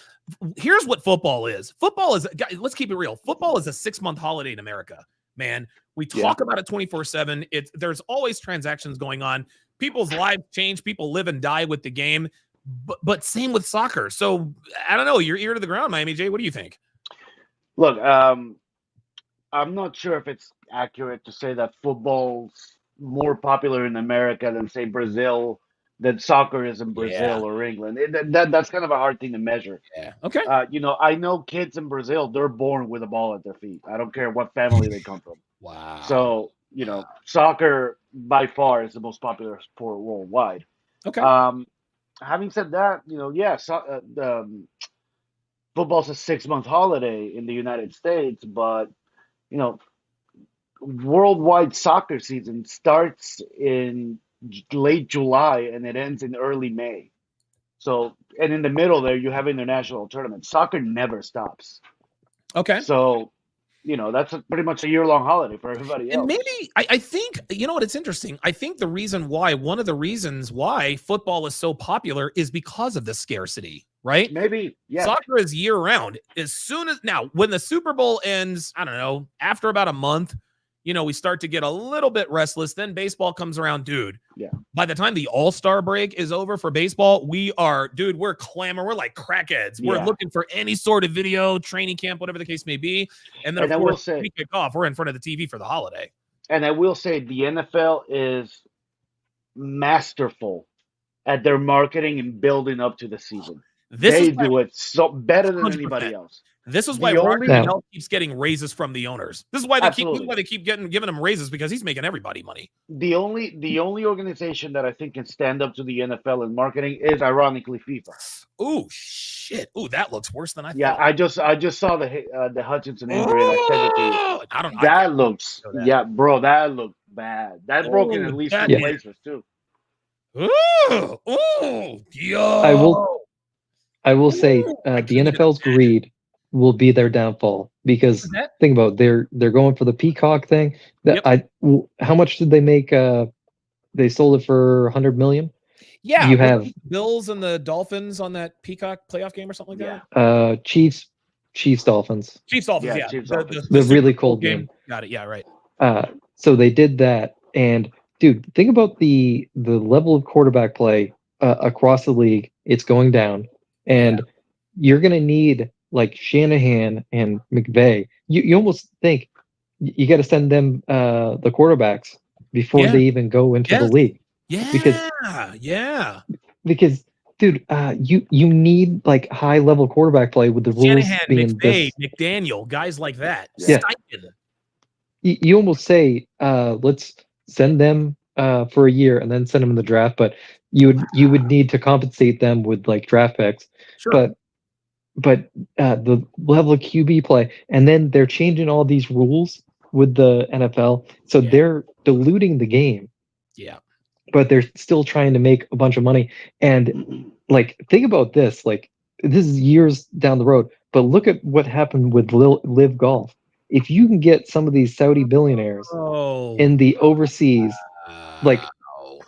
here's what football is. Football is, let's keep it real. Football is a 6-month holiday in America, man. We talk about it 24/7. There's always transactions going on. People's lives change. People live and die with the game. But same with soccer. So I don't know. Your ear to the ground, Miami J. What do you think? Look, I'm not sure if it's accurate to say that football's more popular in America than, say, Brazil, than soccer is in Brazil or England. That's kind of a hard thing to measure. Yeah. Okay. You know, I know kids in Brazil, they're born with a ball at their feet. I don't care what family they come from. Wow. So, you know, soccer by far is the most popular sport worldwide. Okay. Having said that, you know, football's a 6-month holiday in the United States, but, you know, worldwide soccer season starts in late July and it ends in early May. So, and in the middle there, you have international tournaments. Soccer never stops. Okay. So, you know, that's pretty much a year-long holiday for everybody else. And maybe, I think, you know what, it's interesting. I think one of the reasons why football is so popular is because of the scarcity, right? Maybe, yeah. Soccer is year-round. Now, when the Super Bowl ends, I don't know, after about a month, you know, we start to get a little bit restless. Then baseball comes around, dude. Yeah. By the time the All-Star break is over for baseball, we're clamoring. We're like crackheads. We're looking for any sort of video, training camp, whatever the case may be. And then, of course, we kick off. We're in front of the TV for the holiday. And I will say the NFL is masterful at their marketing and building up to the season. They do it so better than 100%. anybody else. This is why The Roger only- Goodell keeps getting raises from the owners. This is why Absolutely. they keep giving him raises, because he's making everybody money. The only organization that I think can stand up to the NFL in marketing is, ironically, FIFA. Ooh, shit. Ooh, that looks worse than I Yeah, thought. I just saw the Hutchinson injury, and I sent it to you. I That can't looks, show that. yeah, bro, that looked bad. That broke in Oh, at least that two did. places too. Ooh, yo. I will say I the can't even NFL's greed will be their downfall, because imagine that. think about it, they're going for the Peacock thing. That Yep. How much did they make? They sold it for 100 million. Yeah, You were have the Bills and the Dolphins on that Peacock playoff game or something like Yeah. that. Chiefs Dolphins. Chiefs Dolphins, yeah. Chiefs The Dolphins. The Super really Bowl cold game. Got it. Yeah, right. So they did that, and dude, think about the level of quarterback play across the league. It's going down, and you're gonna need like Shanahan and McVay. You almost think you got to send them the quarterbacks before Yeah. they even go into the Yes. league, Yeah. because dude, you need like high level quarterback play with the rules Shanahan, being McVay, this. McDaniel, guys like that. Yeah. Steichen. You almost say, let's send them for a year and then send them in the draft, but you would need to compensate them with like draft picks. Sure. But the level of QB play, and then they're changing all these rules with the NFL, so Yeah. they're diluting the game. Yeah. But they're still trying to make a bunch of money. And like, think about this. Like, this is years down the road, but look at what happened with Live Golf. If you can get some of these Saudi billionaires Oh. in the overseas, like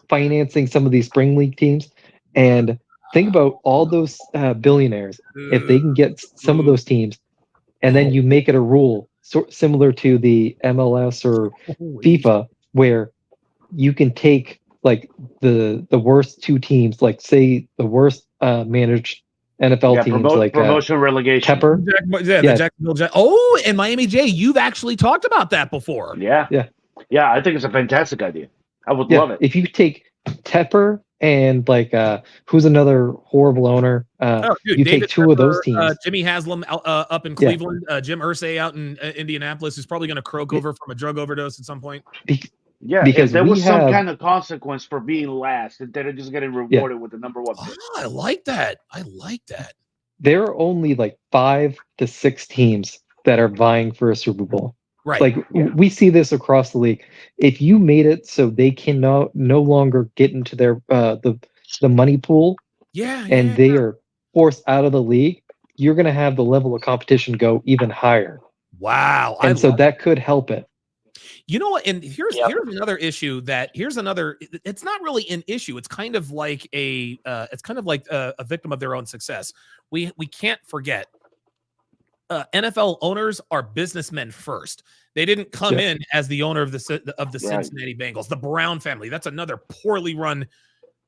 financing some of these spring league teams, and think about all those billionaires, if they can get some of those teams, and then you make it a rule similar to the MLS or FIFA, where you can take like the worst two teams, like say the worst managed NFL teams, like promotion relegation. Tepper. The Jacksonville Jack. Oh, and Miami J. You've actually talked about that before. Yeah. I think it's a fantastic idea. I would love it. If you take Tepper and like who's another horrible owner, you David take two Tepper, of those teams. Jimmy Haslam up in Cleveland, Jim Irsay out in Indianapolis, who's probably going to croak over from a drug overdose at some point. Because there was some kind of consequence for being last instead of just getting rewarded with the number one pick. I like that. There are only like 5 to 6 teams that are vying for a Super Bowl. Right. Like we see this across the league. If you made it so they can no longer get into their the money pool, and they are forced out of the league, you're going to have the level of competition go even higher. Wow. And so that could help it. You know what? And here's another issue it's not really an issue. It's kind of like a victim of their own success. We can't forget NFL owners are businessmen first. They didn't come in as the owner of the Cincinnati Bengals, the Brown family. That's another poorly run.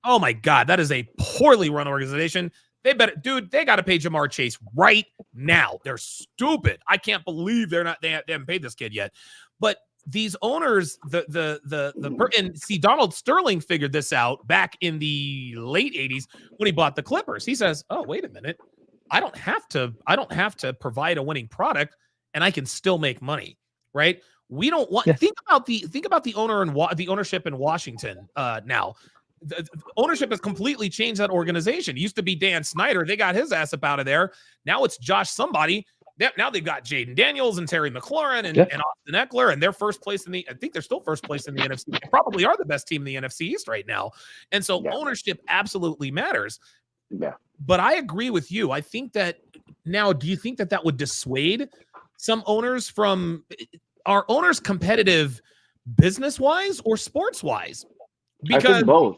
Oh my God, that is a poorly run organization. They got to pay Jamar Chase right now. They're stupid. I can't believe they haven't paid this kid yet. But these owners, and see, Donald Sterling figured this out back in the late 80s when he bought the Clippers. He says, "Oh, wait a minute. I don't have to provide a winning product, and I can still make money." Right? We don't want think about the owner and the ownership in Washington now. The ownership has completely changed that organization. It used to be Dan Snyder. They got his ass up out of there. Now it's Josh somebody. Now they've got Jaden Daniels and Terry McLaurin and Austin Eckler, and they're first place I think they're still first place in the NFC. They probably are the best team in the NFC East right now. And so ownership absolutely matters. Yeah. But I agree with you. I think that now, do you think that would dissuade some owners from, are owners competitive business-wise or sports-wise? I think both.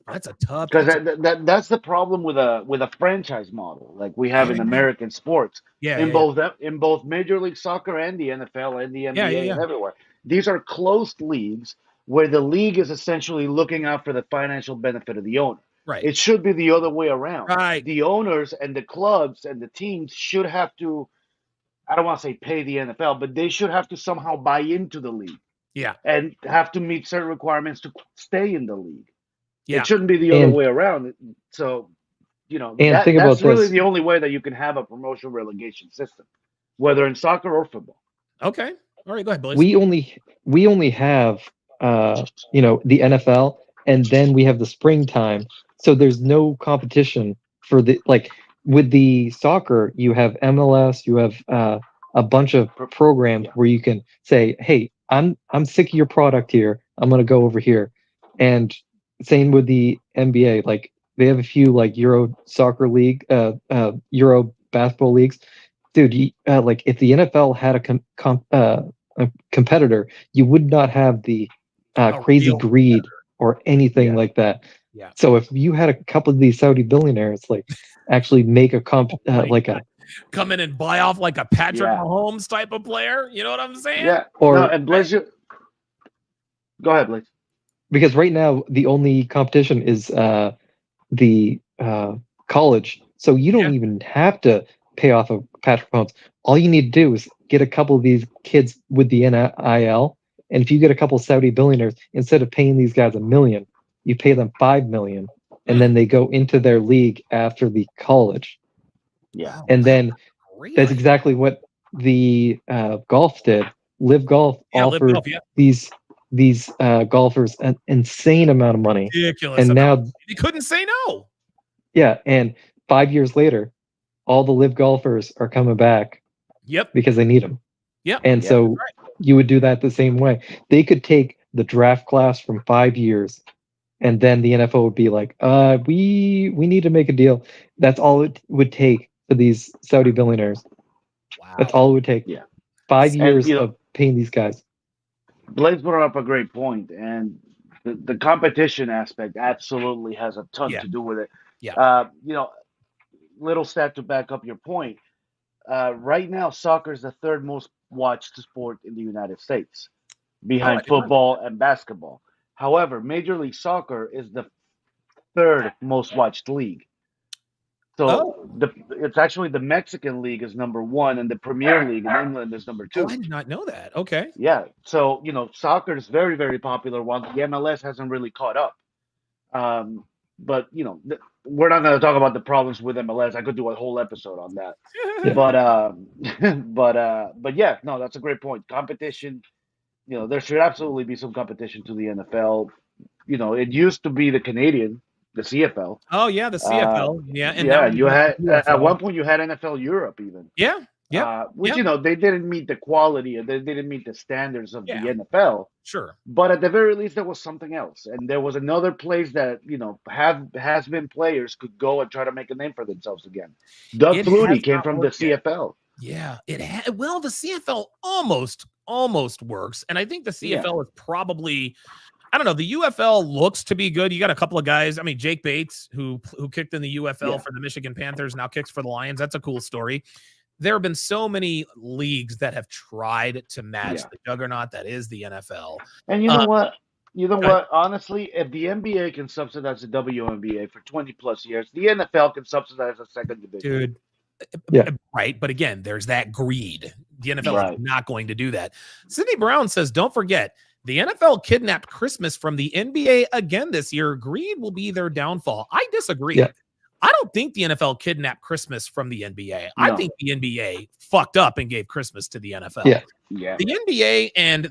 That's a tough. Because that's the problem with a franchise model like we have in American sports. In both Major League Soccer and the NFL and the NBA and everywhere. These are closed leagues where the league is essentially looking out for the financial benefit of the owner. Right. It should be the other way around. Right. The owners and the clubs and the teams should have to, I don't want to say pay the NFL, but they should have to somehow buy into the league. Yeah. And have to meet certain requirements to stay in the league. Yeah. It shouldn't be the other way around. So And think about that's really this. the only way that you can have a promotion relegation system, whether in soccer or football. Okay. All right, go ahead, Blaze. We only have the NFL, and then we have the springtime. So there's no competition for the with the soccer. You have MLS, you have a bunch of programs where you can say, "Hey, I'm sick of your product here. I'm gonna go over here." And same with the NBA. Like they have a few like Euro soccer league, Euro basketball leagues. Dude, if the NFL had a competitor, you would not have the crazy greed or anything like that. Yeah. So if you had a couple of these Saudi billionaires actually make a come in and buy off like a Patrick Mahomes type of player, you know what I'm saying? Yeah. And Blaze, go ahead, Blaze. Because right now the only competition is the college, so you don't even have to pay off of Patrick Mahomes. All you need to do is get a couple of these kids with the NIL, and if you get a couple of Saudi billionaires, instead of paying these guys $1 million, you pay them $5 million, and then they go into their league after the college. Yeah, and then that's exactly what the golf did. Live Golf offered these golfers an insane amount of money. Ridiculous. And now you couldn't say no. Yeah, and 5 years later, all the Live golfers are coming back. Yep. Because they need them. Yep. And so you would do that the same way. They could take the draft class from 5 years, and then the NFL would be like, we need to make a deal. That's all it would take for these Saudi billionaires. Wow. That's all it would take. Yeah. 5 years of paying these guys. Blaze brought up a great point, and the competition aspect absolutely has a ton to do with it. Yeah. Little stat to back up your point. Right now, soccer is the third most watched sport in the United States, behind football and basketball. However, Major League Soccer is the third most watched league. So it's actually the Mexican League is number 1, and the Premier League in England is number 2. Oh, I did not know that. Okay. Yeah. So, soccer is very, very popular, while the MLS hasn't really caught up. But, we're not going to talk about the problems with MLS. I could do a whole episode on that. But yeah, no, that's a great point. Competition, there should absolutely be some competition to the NFL. It used to be the Canadian, the CFL. Oh yeah, the CFL. And yeah, you had at one point you had NFL Europe even. Yeah. Yeah. Which they didn't meet the quality, they didn't meet the standards of the NFL. Sure. But at the very least, there was something else, and there was another place that has been players could go and try to make a name for themselves again. Doug Flutie came from the CFL. Yeah, the CFL almost works, and I think the CFL is probably. I don't know. The UFL looks to be good. You got a couple of guys. I mean, Jake Bates, who kicked in the UFL for the Michigan Panthers, now kicks for the Lions. That's a cool story. There have been so many leagues that have tried to match the juggernaut that is the NFL. And you know what? Honestly, if the NBA can subsidize the WNBA for 20 plus years, the NFL can subsidize a second division. Dude. Yeah. Right. But again, there's that greed. The NFL is not going to do that. Sidney Brown says, don't forget, the NFL kidnapped Christmas from the NBA again this year. Greed will be their downfall. I disagree. Yeah. I don't think the NFL kidnapped Christmas from the NBA. No. I think the NBA fucked up and gave Christmas to the NFL. Yeah. The NBA and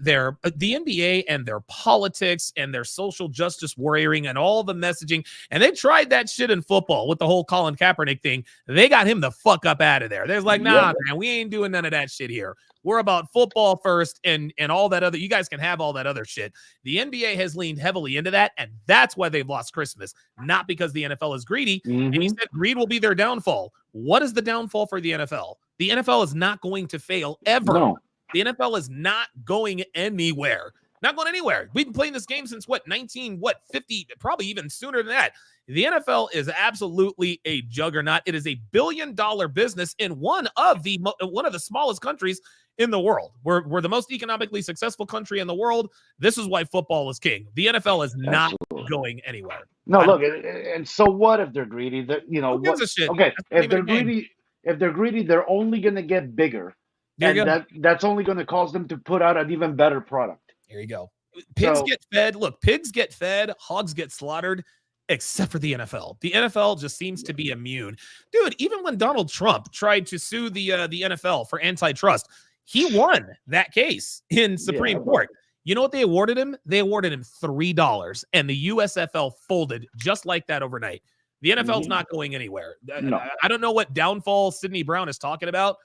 their politics and their social justice warrioring and all the messaging, and they tried that shit in football with the whole Colin Kaepernick thing. They got him the fuck up out of there. They're like, nah, man, we ain't doing none of that shit here. We're about football first and all that other. You guys can have all that other shit. The NBA has leaned heavily into that, and that's why they've lost Christmas, not because the NFL is greedy. Mm-hmm. And he said greed will be their downfall. What is the downfall for the NFL? The NFL is not going to fail ever. No. The NFL is not going anywhere. Not going anywhere. We've been playing this game since 50, probably even sooner than that. The NFL is absolutely a juggernaut. It is a billion-dollar business in one of the smallest countries in the world. We're the most economically successful country in the world. This is why football is king. The NFL is not going anywhere. No, look, and so what if they're greedy? Who gives a shit? Okay, if they're greedy, they're only going to get bigger. And that's only going to cause them to put out an even better product. Here you go. Pigs get fed. Look, pigs get fed. Hogs get slaughtered. except for the NFL. The NFL just seems to be immune. Dude, even when Donald Trump tried to sue the NFL for antitrust, he won that case in Supreme Court. You know what they awarded him? They awarded him $3, and the USFL folded just like that overnight. The NFL's not going anywhere. No. I don't know what downfall Sidney Brown is talking about.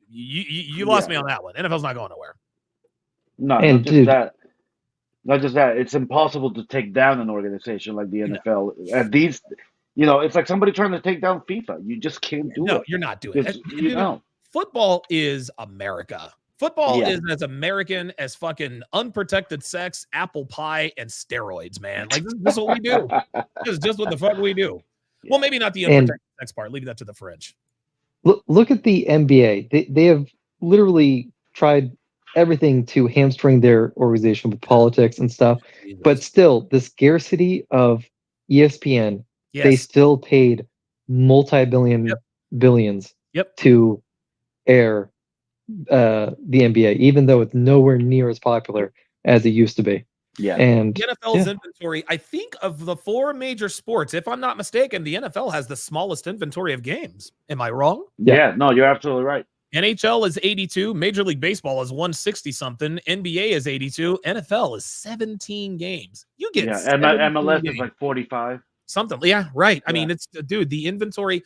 You lost me on that one. NFL's not going nowhere. No, And not just that. It's impossible to take down an organization like the NFL. At these, it's like somebody trying to take down FIFA. You just can't do it. No, you're not doing it. Football is America. Football is as American as fucking unprotected sex, apple pie, and steroids, man. Like, this is what we do. This is just what the fuck we do. Yeah. Well, maybe not the unprotected sex part. Leave that to the French. Look at the NBA. They have literally tried everything to hamstring their organization with politics and stuff. Jesus. But still, the scarcity of ESPN, they still paid multi-billions to air the NBA, even though it's nowhere near as popular as it used to be. Yeah. And the NFL's inventory, I think of the 4 major sports, if I'm not mistaken, the NFL has the smallest inventory of games. Am I wrong? Yeah, no, you're absolutely right. NHL is 82. Major League Baseball is 160 something. NBA is 82. NFL is 17 games. You get MLS games. is like 45. Something. Yeah, right. I mean, it's the inventory.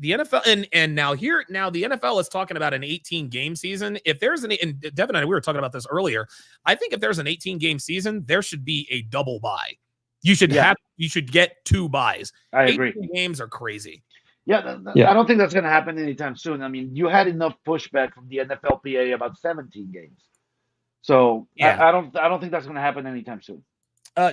The NFL and now the NFL is talking about an 18-game season. If there's and Devin and I, we were talking about this earlier. I think if there's an 18-game season, there should be a double bye. You should get 2 byes. I agree. 18 games are crazy. Yeah, I don't think that's going to happen anytime soon. I mean, you had enough pushback from the NFLPA about 17 games. So I don't think that's going to happen anytime soon.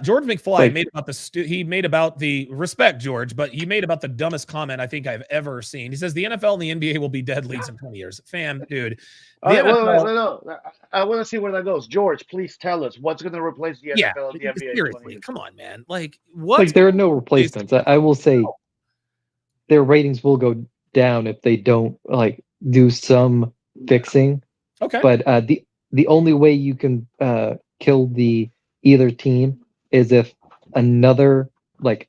George McFly made about respect, George, but he made about the dumbest comment I think I've ever seen. He says the NFL and the NBA will be dead leagues in 20 years. Fam, dude. Wait, I want to see where that goes. George, please tell us what's going to replace the NFL and the NBA. Seriously, come on, man. Like, what? Like, there are no replacements. I will say their ratings will go down if they don't do some fixing. Okay. But the only way you can kill either team is if another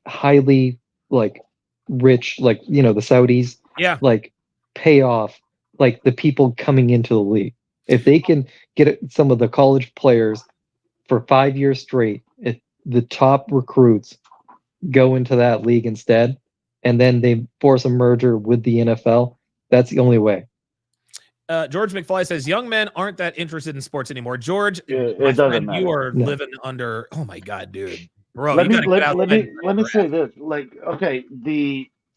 highly rich the Saudis pay off the people coming into the league. If they can get some of the college players for 5 years straight, if the top recruits go into that league instead, and then they force a merger with the NFL, that's the only way. George McFly says young men aren't that interested in sports anymore. George, it doesn't matter. You are living under. Oh my God, dude, bro. Let me say this.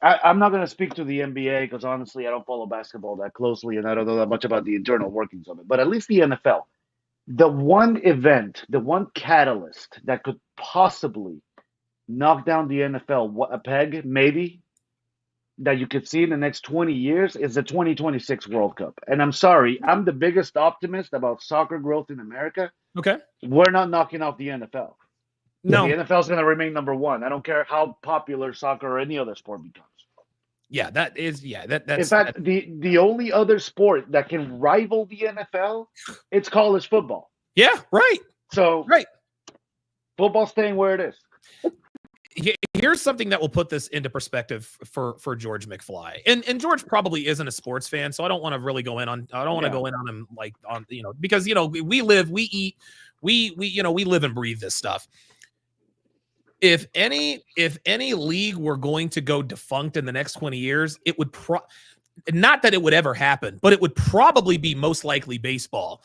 I'm not going to speak to the NBA because honestly, I don't follow basketball that closely, and I don't know that much about the internal workings of it. But at least the NFL, the one event, the one catalyst that could possibly knock down the NFL a peg, maybe, that you could see in the next 20 years is the 2026 World Cup. And I'm sorry, I'm the biggest optimist about soccer growth in America. Okay. We're not knocking off the NFL. No. The NFL is going to remain number one. I don't care how popular soccer or any other sport becomes. Yeah, that's in fact, the only other sport that can rival the NFL, it's college football. Yeah, right. So football staying where it is. Here's something that will put this into perspective for George McFly. And George probably isn't a sports fan, so I don't want to really go in on him because we live, we eat, we live and breathe this stuff. If any league were going to go defunct in the next 20 years, it would not that it would ever happen, but it would probably be most likely baseball.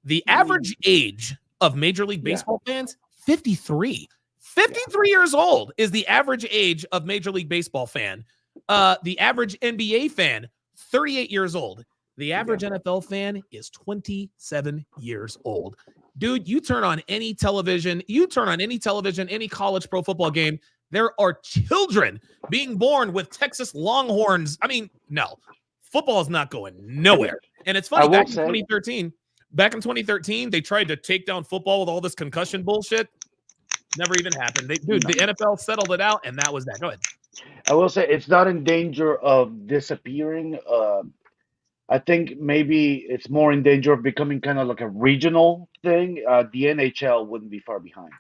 The average age of Major League Baseball fans, 53. 53 years old is the average age of Major League Baseball fan. The average NBA fan, 38 years old. The average NFL fan is 27 years old. Dude, you turn on any television, any college pro football game, there are children being born with Texas Longhorns. I mean, no, football is not going nowhere. And it's funny, back in 2013, they tried to take down football with all this concussion bullshit. Never even happened. The NFL settled it out, and that was that. Go ahead. I will say it's not in danger of disappearing. I think maybe it's more in danger of becoming kind of like a regional thing. The NHL wouldn't be far behind.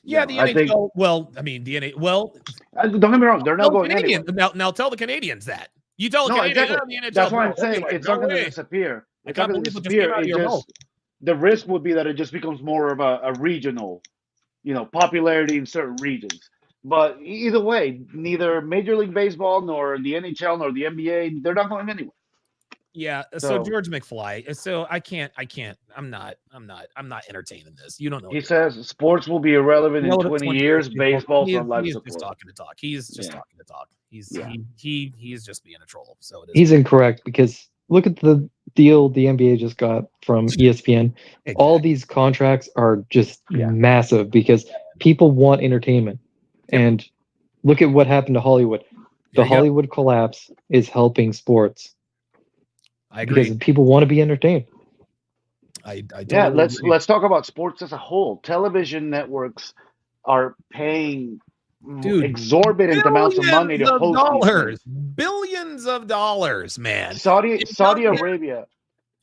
Yeah, the NHL. think, Well, I mean, the NHL. Well, don't get me wrong. They're not going Canadian. anywhere. Now tell the Canadians that. You tell the No, Canadians, exactly. the NHL. That's why I'm bro, saying anyway, it's no not going to way. disappear. I It's can't not going believe to it just came disappear. out of It your mouth. just the risk would be that it just becomes more of a regional, popularity in certain regions. But either way, neither Major League Baseball nor the NHL nor the NBA, they're not going anywhere. Yeah. So George McFly. So I can't. I'm not entertaining this. You don't know. He says sports will be irrelevant in 20 years. Baseball's on life He is support. just talking to talk. He's just talking to talk. He is just being a troll. So it is. He's incorrect because look at the deal the NBA just got from ESPN. Exactly. All these contracts are just massive because people want entertainment. Yep. And look at what happened to Hollywood. The Hollywood collapse is helping sports. I agree. Because people want to be entertained. I totally let's talk about sports as a whole. Television networks are paying exorbitant amounts of money to host these things. Billions of dollars, man. Saudi Arabia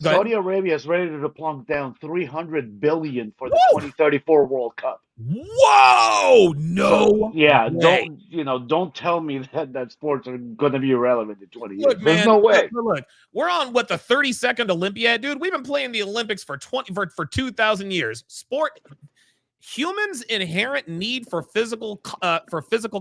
is ready to plunk down $300 billion for the 2034 World Cup. Whoa! No. So, don't tell me that sports are going to be irrelevant in 20 years. Look, man, there's no way. Look, we're on the 32nd Olympiad, dude. We've been playing the Olympics for 2,000 years. Humans' inherent need for physical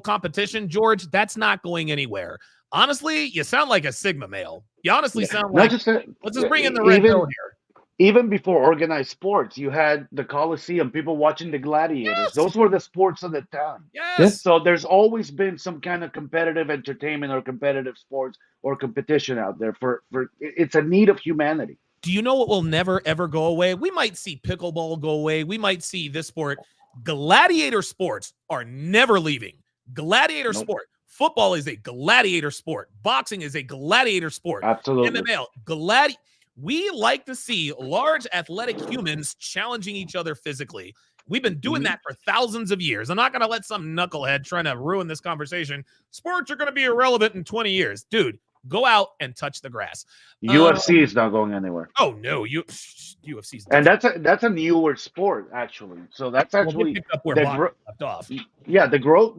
competition, George, that's not going anywhere. Honestly, you sound like a Sigma male. You honestly sound like. Let's just bring in the red pill here. Even before organized sports, you had the Coliseum, people watching the gladiators. Yes. Those were the sports of the time. Yes. So there's always been some kind of competitive entertainment or competitive sports or competition out there. For it's a need of humanity. Do you know what will never, ever go away? We might see pickleball go away. We might see this sport. Gladiator sports are never leaving. Gladiator sport. Football is a gladiator sport. Boxing is a gladiator sport. Absolutely. MMA, we like to see large athletic humans challenging each other physically. We've been doing that for thousands of years. I'm not going to let some knucklehead trying to ruin this conversation. Sports are going to be irrelevant in 20 years. Dude, go out and touch the grass. UFC is not going anywhere. Oh, no. UFC's and that's a newer sport, actually. So that's actually picked up where left off. Yeah, the growth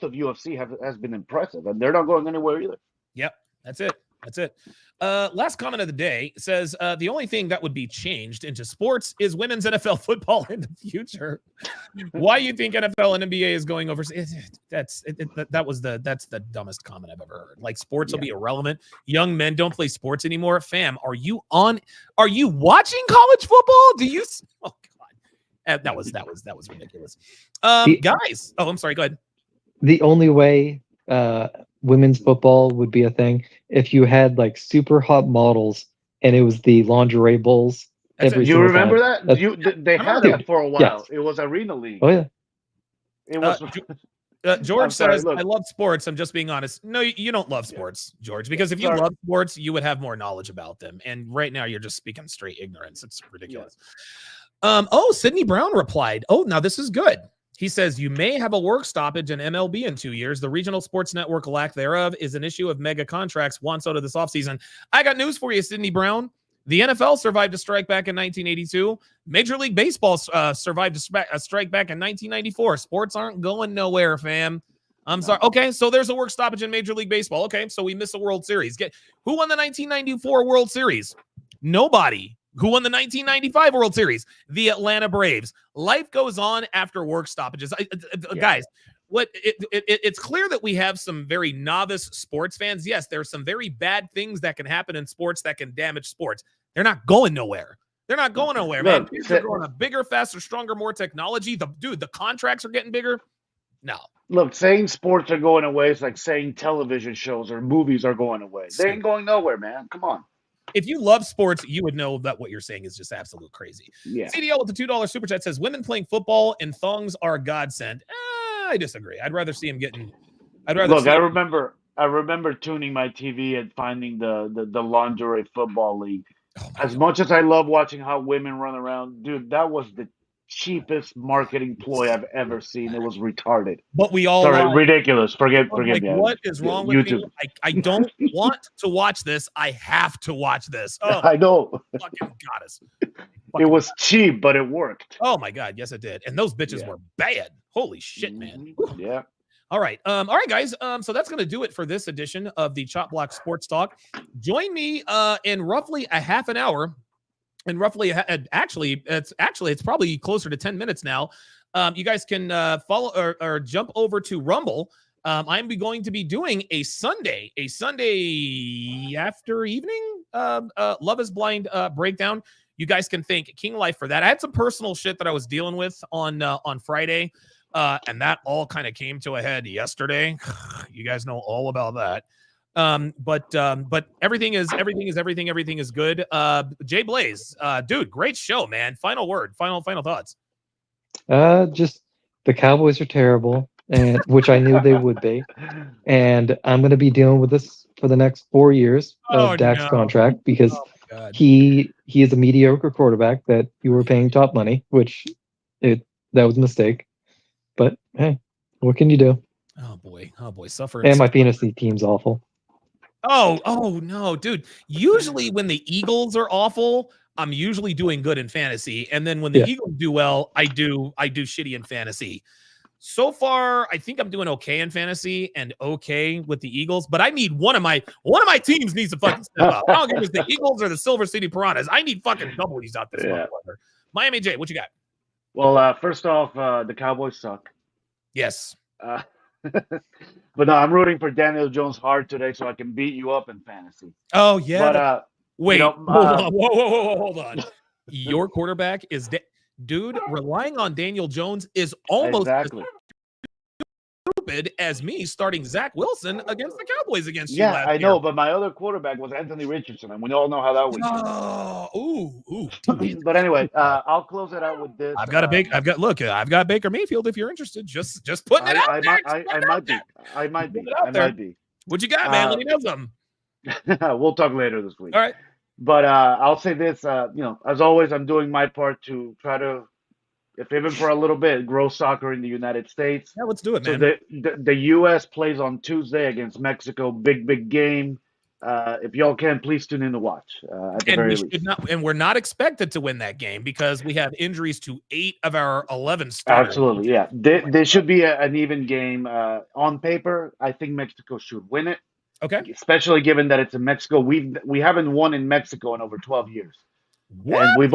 of UFC has been impressive, and they're not going anywhere either. Yep, that's it. Last comment of the day says the only thing that would be changed into sports is women's NFL football in the future. Why you think NFL and NBA is going over? That's the dumbest comment I've ever heard. Like sports will be irrelevant. Young men don't play sports anymore. Fam, are you watching college football? Do you? Oh God, that was ridiculous. Guys, I'm sorry. Go ahead. The only way women's football would be a thing if you had like super hot models and it was the lingerie bowls. You remember that? They had that for a while. Yes. It was Arena League. Oh yeah. It was. George says, "I love sports. I'm just being honest." No, you don't love sports, George, because if you love sports, you would have more knowledge about them. And right now, you're just speaking straight ignorance. It's ridiculous. Sidney Brown replied, now this is good. He says, you may have a work stoppage in MLB in 2 years. The regional sports network lack thereof is an issue of mega contracts once out of this offseason. I got news for you, Sidney Brown. The NFL survived a strike back in 1982. Major League Baseball survived a strike back in 1994. Sports aren't going nowhere, fam. I'm sorry. Okay, so there's a work stoppage in Major League Baseball. Okay, so we miss a World Series. Who won the 1994 World Series? Nobody. Who won the 1995 World Series? The Atlanta Braves. Life goes on after work stoppages. Guys, it's clear that we have some very novice sports fans. Yes, there are some very bad things that can happen in sports that can damage sports. They're not going nowhere. They're not going nowhere, man. They're growing up bigger, faster, stronger, more technology. The contracts are getting bigger. No. Look, saying sports are going away is like saying television shows or movies are going away. They ain't going nowhere, man. Come on. If you love sports, you would know that what you're saying is just absolute crazy. Yeah. CDL with the $2 super chat says women playing football and thongs are a godsend. I disagree. I'd rather see him getting. I remember tuning my TV and finding the lingerie football league. As much as I love watching how women run around, dude, that was the cheapest marketing ploy I've ever seen. It was retarded. But we all ridiculous. Forgive me. What is wrong with YouTube? I don't want to watch this. I have to watch this. Oh, I know. Fucking goddess. fucking. It was cheap, but it worked. Oh my God, yes it did. And those bitches were bad. Holy shit, man. Yeah. All right, guys. So that's gonna do it for this edition of the Chop Block Sports Talk. Join me in roughly a half an hour. And roughly, it's probably closer to 10 minutes now. You guys can follow or jump over to Rumble. I'm going to be doing a Sunday after evening Love is Blind breakdown. You guys can thank King Life for that. I had some personal shit that I was dealing with on Friday, and that all kind of came to a head yesterday. You guys know all about that. But everything is good. Jay Blaze, dude, great show, man. Final word, final thoughts. Just the Cowboys are terrible, and which I knew they would be. And I'm going to be dealing with this for the next 4 years of Dak's contract because he is a mediocre quarterback that you were paying top money, which that was a mistake. But hey, what can you do? Oh boy, suffer. And my fantasy team's awful. Oh no, dude. Usually when the Eagles are awful, I'm usually doing good in fantasy. And then when the Eagles do well, I do shitty in fantasy. So far, I think I'm doing okay in fantasy and okay with the Eagles, but I need one of my teams needs to fucking step up. I don't care if it's the Eagles or the Silver City Piranhas. I need fucking W's out this motherfucker. Miami J, what you got? Well, first off, the Cowboys suck. Yes. But no, I'm rooting for Daniel Jones hard today so I can beat you up in fantasy. Oh, yeah. But, wait, hold on. Whoa, hold on. Your quarterback is dude, relying on Daniel Jones is almost as stupid as me starting Zach Wilson against the Cowboys against you last year. I know, but my other quarterback was Anthony Richardson, and we all know how that went. But anyway, I'll close it out with this. I've got Baker Mayfield if you're interested. Just putting it out there. I might be. What you got, man? Let me know something. We'll talk later this week. All right. But I'll say this, as always, I'm doing my part to try to, if even for a little bit, grow soccer in the United States. Yeah, let's do it, man. So the U.S. plays on Tuesday against Mexico. Big game. If y'all can, please tune in to watch. At the very least. And we're not expected to win that game because we have injuries to 8 of our 11 starters. Absolutely, yeah. There should be an even game. On paper, I think Mexico should win it. Okay. Especially given that it's in Mexico. We haven't won in Mexico in over 12 years. What? And we've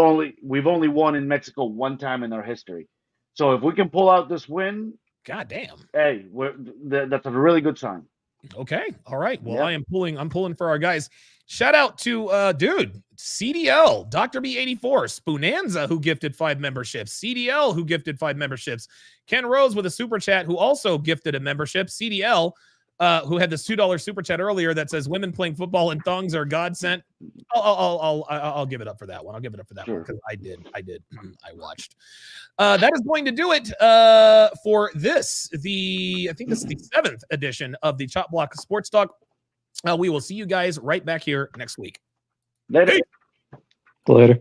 only won in Mexico one time in our history. So if we can pull out this win, God damn. Hey, that's a really good sign. Okay. All right. Well, I'm pulling for our guys. Shout out to dude, CDL, Dr. B84, Spoonanza, who gifted 5 memberships, CDL, who gifted 5 memberships, Ken Rose with a super chat, who also gifted a membership, CDL, who had this $2 super chat earlier that says women playing football in thongs are God sent. I'll give it up for that one. I'll give it up for that one because I did. I watched. That is going to do it for this. I think this is the 7th edition of the Chop Block Sports Talk. We will see you guys right back here next week. Later. Later.